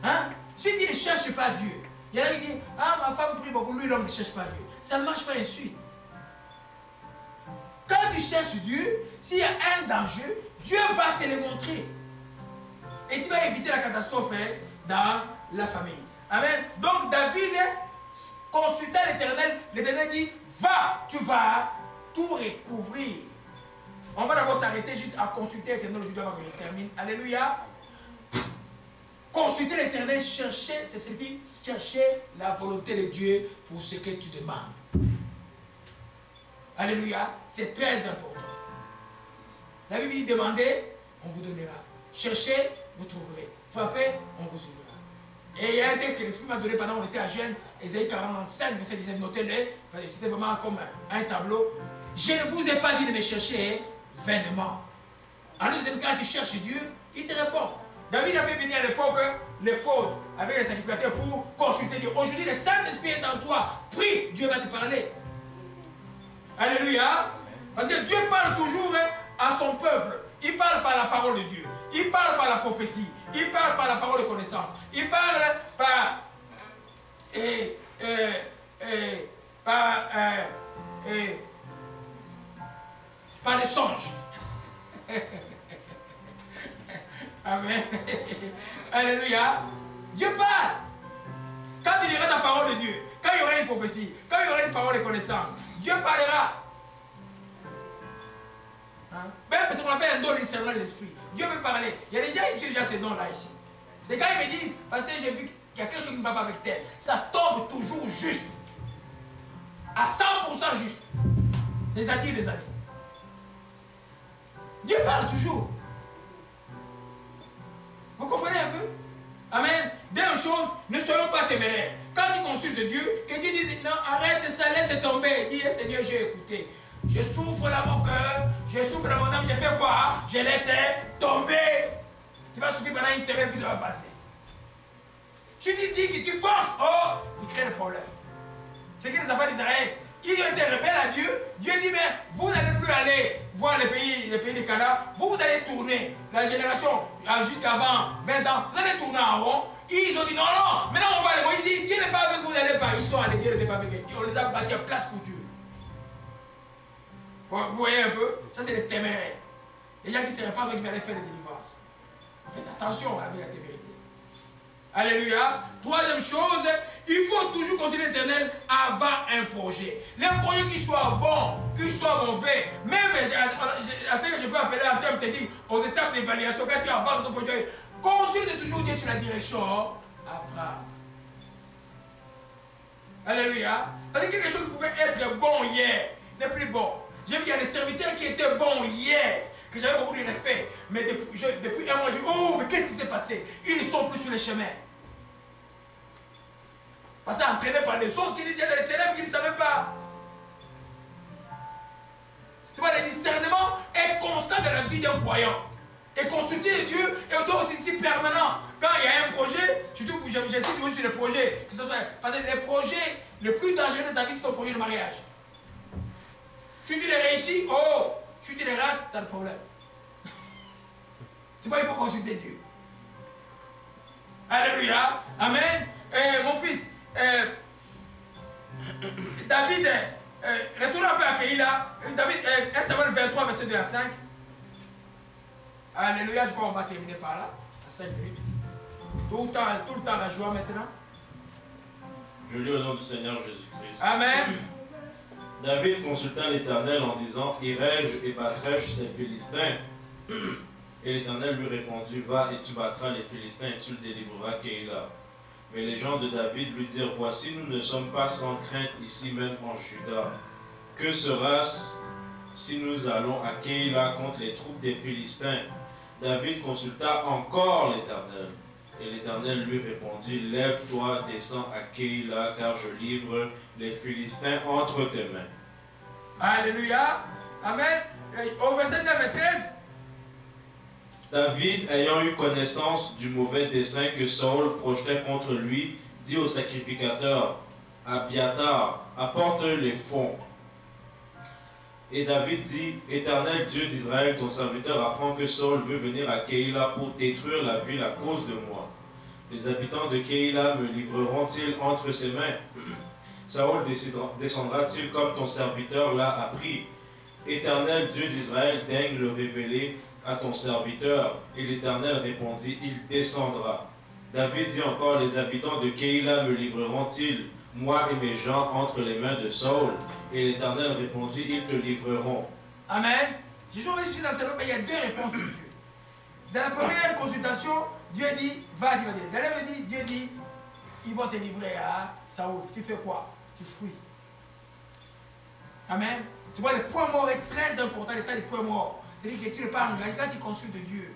Speaker 1: Hein? Si tu ne cherches pas Dieu, il y en a qui disent, ah, ma femme prie beaucoup, lui, l'homme ne cherche pas Dieu. Ça ne marche pas ainsi. Quand tu cherches Dieu, s'il y a un danger, Dieu va te le montrer. Et tu vas éviter la catastrophe dans la famille. Amen. Donc David consulta l'Éternel. L'Éternel dit, va, tu vas tout recouvrir. On va d'abord s'arrêter juste à consulter l'Éternel aujourd'hui avant que je termine. Alléluia. Consulter l'Éternel, chercher, c'est ce qui dit, chercher la volonté de Dieu pour ce que tu demandes. Alléluia. C'est très important. La Bible dit, demandez, on vous donnera. Cherchez, vous trouverez. Frappez, on vous ouvrira. Et il y a un texte que l'Esprit m'a donné pendant qu'on était à Gênes, Ésaïe 45, verset 17, notez-le, c'était vraiment comme un tableau. Je ne vous ai pas dit de me chercher vainement. Alors quand tu cherches Dieu, il te répond. David a fait venir à l'époque les fautes avec les sacrificateurs pour consulter Dieu. Aujourd'hui, le Saint-Esprit est en toi. Prie, Dieu va te parler. Alléluia. Parce que Dieu parle toujours à son peuple. Il parle par la parole de Dieu. Il parle par la prophétie. Il parle par la parole de connaissance. Il parle par par les songes. Amen. Alléluia. Dieu parle. Quand il y aura la parole de Dieu, quand il y aura une prophétie, quand il y aura une parole de connaissance, Dieu parlera. Hein? Même ce qu'on appelle un don de discernement de l'esprit. Dieu peut parler. Il y a des gens ici qui ont déjà ces dons-là ici. C'est quand ils me disent, parce que j'ai vu qu'il y a quelque chose qui ne va pas avec tel, ça tombe toujours juste. À 100% juste. Des années et des années. Dieu parle toujours. Vous comprenez un peu? Amen. Deux choses, ne soyons pas téméraires. Quand tu consultes Dieu, que Dieu dit, non, arrête de ça, laisse tomber. Dis, Seigneur, j'ai écouté. Je souffre dans mon cœur, je souffre dans mon âme, j'ai fait quoi? Je laisse tomber. Tu vas souffrir pendant une semaine, puis ça va passer. Tu dis que tu forces, oh, tu crées le problème. C'est que les enfants d'Israël, ils ont été rebelles à Dieu. Dieu dit, mais vous n'allez plus aller voir les pays de Canaan, vous allez tourner. La génération jusqu'avant 20 ans, vous allez tourner en rond. Ils ont dit, non, non, maintenant on va aller. Moi, il dit, Dieu n'est pas avec vous, vous n'allez pas. Ils sont allés, Dieu n'était pas avec eux. On les a battus à plate couture. Vous voyez un peu? Ça, c'est les téméraires. Les gens qui ne seraient pas avec qui allaient faire des délivrances. Faites attention avec la témérité. Alléluia. Troisième chose, il faut toujours considérer l'Éternel avant un projet. Les projets qui soient bons, qui soient mauvais, même à ce que je peux appeler en termes techniques, aux étapes d'évaluation, quand tu avances dans ton projet, consulte toujours Dieu sur la direction à prendre. Alléluia. Parce que quelque chose qui pouvait être bon hier n'est plus bon. J'ai vu qu'il y a des serviteurs qui étaient bons hier, que j'avais beaucoup de respect. Mais depuis un mois, je dis, oh, mais qu'est-ce qui s'est passé? Ils ne sont plus sur le chemin. Parce que entraîné par les autres qui disaient dans les ténèbres qu'ils ne savaient pas. C'est pourquoi le discernement est constant dans la vie d'un croyant. Et consulter Dieu est d'autres ici permanent. Quand il y a un projet, surtout que j'essaie de sur les projets, que ce soit, parce que les projets les plus dangereux de ta vie, c'est ton projet de mariage. Si tu les réussis, oh, si tu les rates, tu as le problème. C'est pourquoi il faut consulter Dieu. Alléluia. Amen. Mon fils, David, retourne un peu à Keïla. David, 1 Samuel 23, verset 2 à 5. Alléluia, je crois qu'on va terminer par là, à 5 minutes. Tout le temps la joie maintenant.
Speaker 2: Je lis au nom du Seigneur Jésus-Christ.
Speaker 1: Amen.
Speaker 2: David consulta l'Éternel en disant, irai-je et battrai-je ces Philistins? Et l'Éternel lui répondit, va et tu battras les Philistins et tu le délivreras Keïla. Mais les gens de David lui dirent, voici, nous ne sommes pas sans crainte ici même en Juda. Que sera-ce si nous allons à Keïla contre les troupes des Philistins? David consulta encore l'Éternel. Et l'Éternel lui répondit, lève-toi, descends à Keïla, car je livre les Philistins entre tes mains.
Speaker 1: Alléluia. Amen. Au verset 9 et 13.
Speaker 2: David, ayant eu connaissance du mauvais dessein que Saül projetait contre lui, dit au sacrificateur, Abiatar, apporte les fonds. Et David dit, Éternel Dieu d'Israël, ton serviteur apprend que Saul veut venir à Keïla pour détruire la ville à cause de moi. Les habitants de Keïla me livreront-ils entre ses mains? Saul descendra-t-il comme ton serviteur l'a appris? Éternel Dieu d'Israël, daigne le révéler à ton serviteur. Et l'Éternel répondit, il descendra. David dit encore, les habitants de Keïla me livreront-ils, moi et mes gens, entre les mains de Saul? Et l'Éternel répondit, ils te livreront.
Speaker 1: Amen. Je suis ici dans cette il y a deux réponses de Dieu. Dans la première consultation, Dieu dit, va, Dieu va dire. Dans la deuxième, Dieu dit, ils vont te livrer à Saoul. Tu fais quoi? Tu fuis. Amen. Tu vois, le point mort est très important, l'état des points morts. C'est-à-dire que tu n'es pas engagé quand tu consultes Dieu.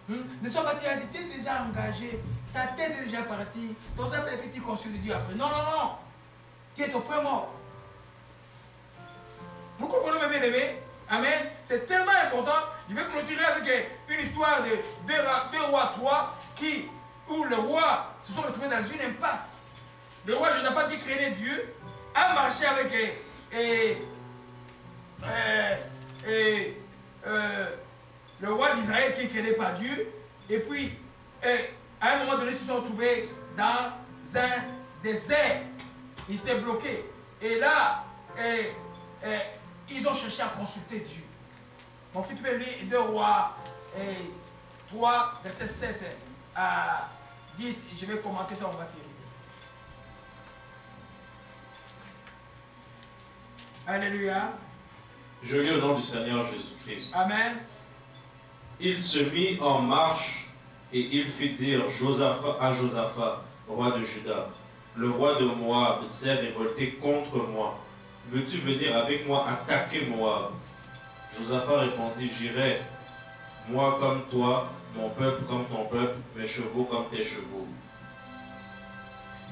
Speaker 1: Ne sois pas, tu es déjà engagé, ta tête est déjà partie, ton sang est que tu consultes Dieu après. Non, non, non. Tu es au point mort. Vous comprenez, mes bien-aimés? Amen. C'est tellement important. Je vais clôturer avec une histoire de 2 rois 3 où le roi se sont retrouvés dans une impasse. Le roi Josaphat qui craignait Dieu a marché avec le roi d'Israël qui ne craignait pas Dieu. Et puis, à un moment donné, ils se sont retrouvés dans un désert. Ils s'étaient bloqués. Et là, ils ont cherché à consulter Dieu. Mon fils, tu peux lire 2 rois 3, verset 7 à 10. Je vais commenter ça, on va terminer. Alléluia.
Speaker 2: Je lis au nom du Seigneur Jésus-Christ.
Speaker 1: Amen.
Speaker 2: Il se mit en marche et il fit dire à Josaphat, roi de Juda, le roi de Moab s'est révolté contre moi. Veux-tu venir avec moi attaquer Moab? Josaphat répondit, j'irai, moi comme toi, mon peuple comme ton peuple, mes chevaux comme tes chevaux.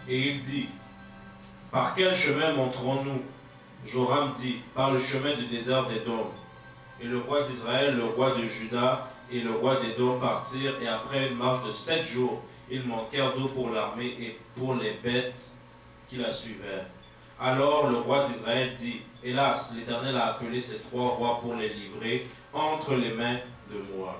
Speaker 2: Et il dit, par quel chemin monterons-nous? Joram dit, par le chemin du désert d'Édom. Et le roi d'Israël, le roi de Juda et le roi d'Édom partirent, et après une marche de 7 jours, ils manquèrent d'eau pour l'armée et pour les bêtes qui la suivaient. Alors le roi d'Israël dit, hélas, l'Éternel a appelé ces 3 rois pour les livrer entre les mains de moi.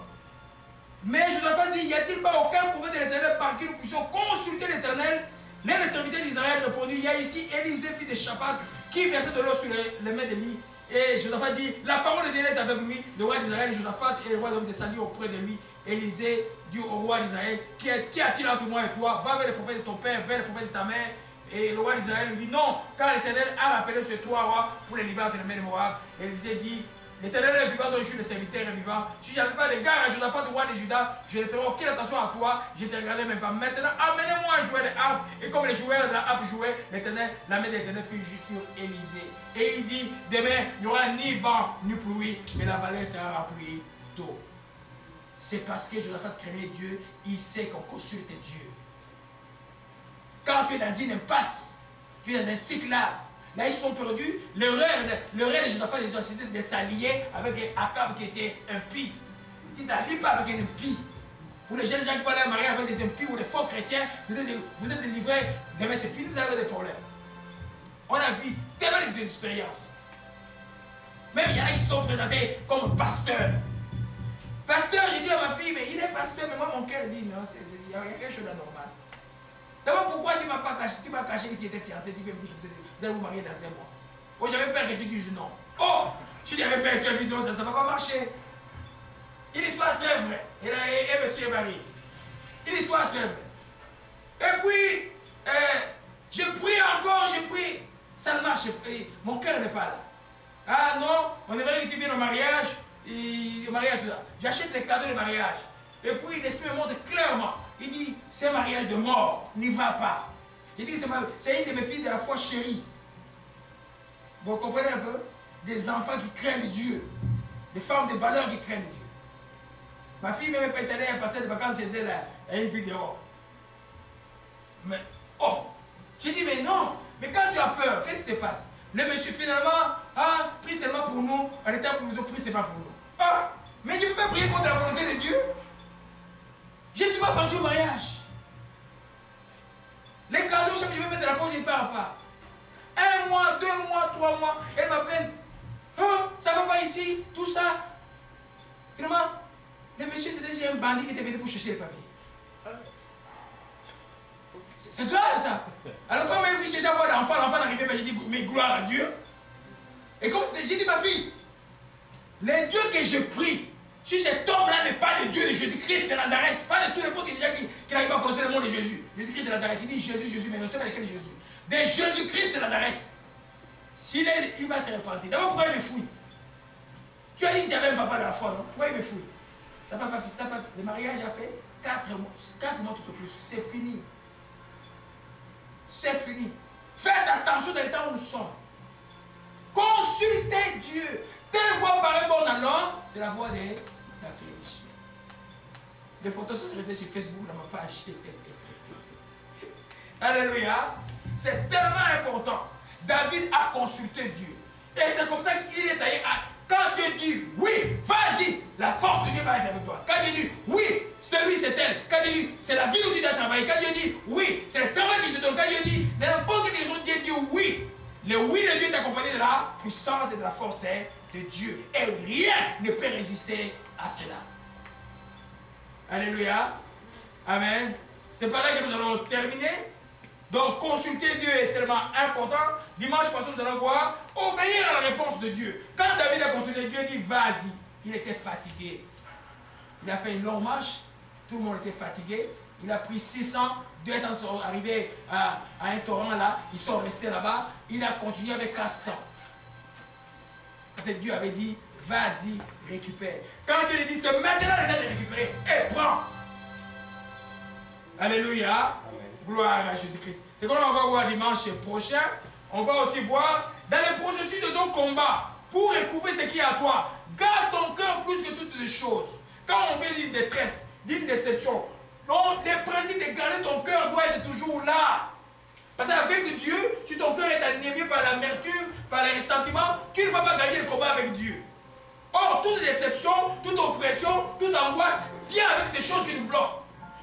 Speaker 1: Mais Josaphat dit, y a-t-il pas aucun prophète de l'Éternel par qui nous puissions consulter l'Éternel? L'un des serviteurs d'Israël répondit, il y a ici Élisée, fils de Shaphat, qui versait de l'eau sur les mains d'Élie. Et Josaphat dit, la parole de Dieu est avec lui. Le roi d'Israël, Josaphat et le roi d'homme descendus auprès de lui. Élisée dit au roi d'Israël, qui a-t-il entre moi et toi? Va vers les prophètes de ton père, vers les prophètes de ta mère. Et le roi d'Israël lui dit, non, car l'Éternel a rappelé ces 3 rois pour les livrer entre les mains de Moab. Élisée dit, l'Éternel est vivant, dont je suis le serviteur est vivant. Si je n'avais pas d'égard à Josaphat, le roi de Juda, je ne ferai aucune attention à toi, je ne te regarderai même pas. Maintenant, amenez-moi un joueur de harpe. Et comme les joueurs de la harpe jouaient, l'Éternel, la main de l'Éternel fut sur Élisée. Et il dit, demain, il n'y aura ni vent, ni pluie, mais la vallée sera remplie d'eau. C'est parce que Josaphat craignait Dieu, il sait qu'on consulte Dieu. Quand tu es dans une impasse, tu es dans un cycle là, ils sont perdus. Le rêve de Josaphat c'était de s'allier avec Akab qui était impie. Tu t'allies pas avec un impie. Pour les jeunes gens qui vont aller marier avec des impies ou des faux chrétiens, vous êtes délivrés, demain c'est fini, vous avez des problèmes. On a vu tellement d'expériences. Même il y en a qui se sont présentés comme pasteurs. Pasteur, j'ai dit à ma fille, mais il est pasteur, mais moi mon cœur dit non, il y a quelque chose d'anormal. D'abord, pourquoi tu m'as caché que tu étais fiancé, tu veux me dire que vous allez vous marier dans 1 mois? Moi, j'avais peur que tu dises non. Oh, si j'avais peur que tu dises non, ça ne va pas marcher. Une histoire très vraie. Et monsieur est marié. Une histoire très vraie. Et puis, je prie encore, je prie. Ça ne marche pas. Mon cœur n'est pas là. Ah non, on aimerait que tu viennes au mariage. Et au mariage, tout là. J'achète les cadeaux de mariage. Et puis, l'esprit me montre clairement. Il dit, c'est un mariage de mort, n'y va pas. Il dit, c'est une de mes filles de la foi chérie. Vous comprenez un peu? Des enfants qui craignent Dieu. Des femmes de valeur qui craignent Dieu. Ma fille même pas allée passer des vacances chez elle à une ville dehors. Mais, oh, j'ai dit, mais non, mais quand tu as peur, qu'est-ce qui se passe? Le monsieur finalement, ah, prie seulement pour nous, en état pour nous autres, prie seulement pour nous. Ah, mais je ne peux pas prier contre la volonté de Dieu. Je ne suis pas parti au mariage. Les cadeaux, chaque fois que je vais mettre la pause, il ne part pas. 1 mois, 2 mois, 3 mois, elle m'appelle. Hein, ça va pas ici, tout ça. Finalement, le monsieur c'était déjà un bandit qui était venu pour chercher les papiers. C'est grave ça. Alors quand même, chercher à avoir d'enfant, l'enfant n'arrivait pas, j'ai dit, mais gloire à Dieu. Et comme c'était, j'ai dit, ma fille, les dieux que je prie, si cet homme-là n'est pas le Dieu de Jésus-Christ de Nazareth, pas de tous les potes qui n'arrivent pas à prononcer le nom de Jésus, Jésus-Christ de Nazareth, il dit Jésus, Jésus, mais on sait pas lequel Jésus. De Jésus-Christ de Nazareth. S'il est, il va se repentir. D'abord, pourquoi il me fouille? Tu as dit que tu avais un papa de la foi, non? Pourquoi il me fouille? Ça va pas, le mariage a fait 4 mois tout au plus. C'est fini. C'est fini. Faites attention dans l'état où nous sommes. Consultez Dieu. Telle voix paraît bonne à l'homme, c'est la voix de la péniche. Les photos sont restées sur Facebook dans ma page. Alléluia. C'est tellement important. David a consulté Dieu. Et c'est comme ça qu'il est allé à... Quand Dieu dit oui, vas-y, la force de Dieu va être avec toi. Quand Dieu dit oui, celui c'est elle. Quand Dieu dit c'est la ville où tu dois travailler. Quand Dieu dit oui, c'est le travail que je te donne. Quand Dieu dit n'importe quelle chose, Dieu dit oui. Le oui de Dieu est accompagné de la puissance et de la force de Dieu. Et rien ne peut résister à cela. Alléluia. Amen. C'est par là que nous allons terminer. Donc, consulter Dieu est tellement important. Dimanche passé, nous allons voir obéir à la réponse de Dieu. Quand David a consulté Dieu, il dit vas-y. Il était fatigué. Il a fait une longue marche. Tout le monde était fatigué. Il a pris 600, 200 sont arrivés à un torrent là. Ils sont restés là-bas. Il a continué avec 400. Parce que Dieu avait dit vas-y, récupère. Quand Dieu lui dit c'est maintenant le temps de récupérer, et prends. Alléluia. Gloire à Jésus-Christ. C'est comme on va voir dimanche prochain. On va aussi voir dans le processus de ton combat pour recouvrer ce qui est à toi. Garde ton cœur plus que toutes les choses. Quand on vit d'une détresse, d'une déception, donc le principe de garder ton cœur doit être toujours là. Parce qu'avec Dieu, si ton cœur est animé par l'amertume, par les ressentiments, tu ne vas pas gagner le combat avec Dieu. Or, toute déception, toute oppression, toute angoisse vient avec ces choses qui nous bloquent.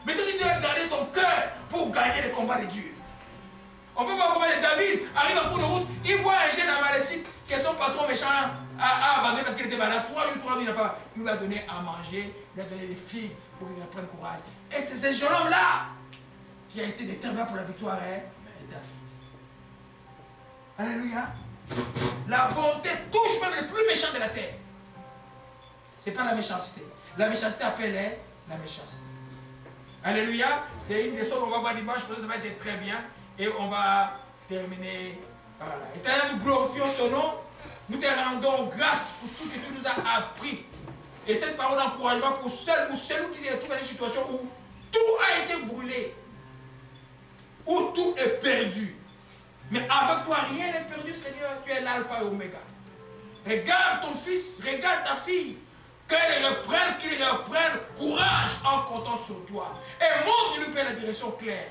Speaker 1: Mais toi, tu dois garder ton cœur pour gagner le combat de Dieu. On va voir comment David arrive en cours de route, il voit un jeune amalécite que son patron méchant a abandonné parce qu'il était malade. 3 jours, 3 nuits, il lui a donné à manger, il lui a donné des figues pour qu'il reprenne courage. Et c'est ce jeune homme-là qui a été déterminant pour la victoire de David. Alléluia. La bonté touche même les plus méchants de la terre. Ce n'est pas la méchanceté. La méchanceté appelle la méchanceté. Alléluia. C'est une des choses qu'on va voir dimanche, ça va être très bien. Et on va terminer par là. Éternel, nous glorifions ton nom. Nous te rendons grâce pour tout ce que tu nous as appris. Et cette parole d'encouragement pour ceux ou celui qui se trouve dans une situation où tout a été brûlé. Où tout est perdu. Mais avec toi, rien n'est perdu, Seigneur. Tu es l'alpha et l'oméga. Regarde ton fils, regarde ta fille. Qu'ils reprennent courage en comptant sur toi. Et montre-nous, Père, la direction claire.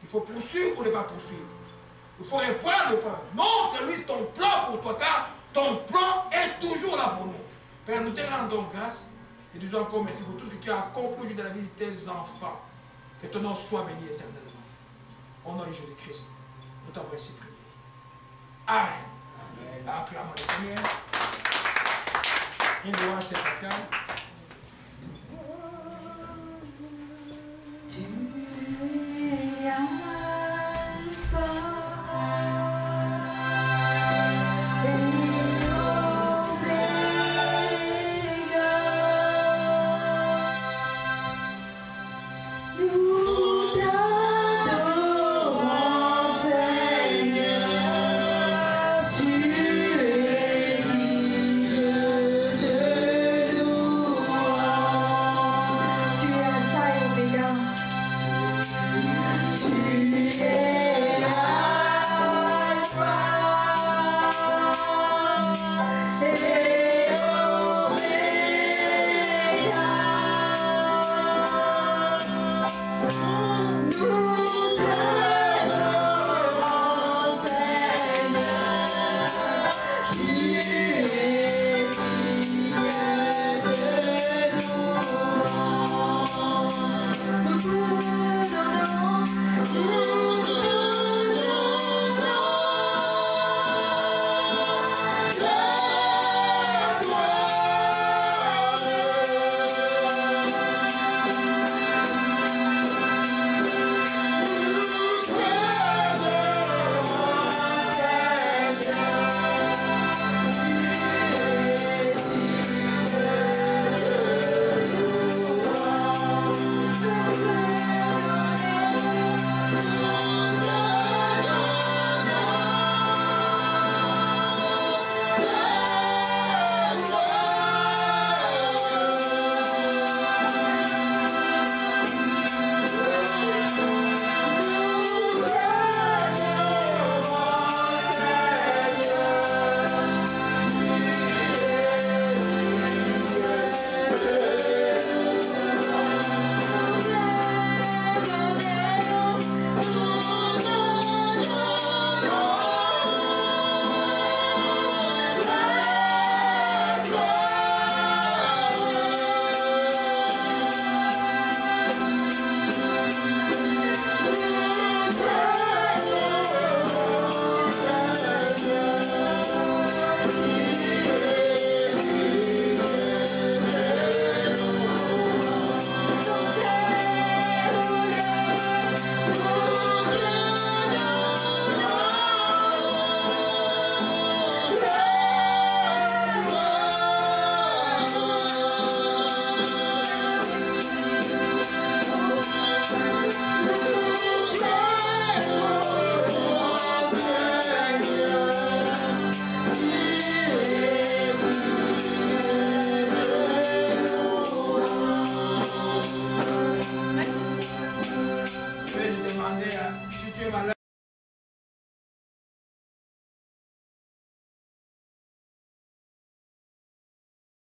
Speaker 1: Il faut poursuivre ou ne pas poursuivre. Il faut reprendre le plan. Montre-lui ton plan pour toi, car ton plan est toujours là pour nous. Père, nous te rendons grâce. Et nous encore merci pour tout ce que tu as accompli dans la vie de tes enfants. Que ton nom soit béni éternellement. Au nom de Jésus-Christ, nous t'avons ainsi prié. Amen. Acclamons le Seigneur. Une louange, c'est Pascal.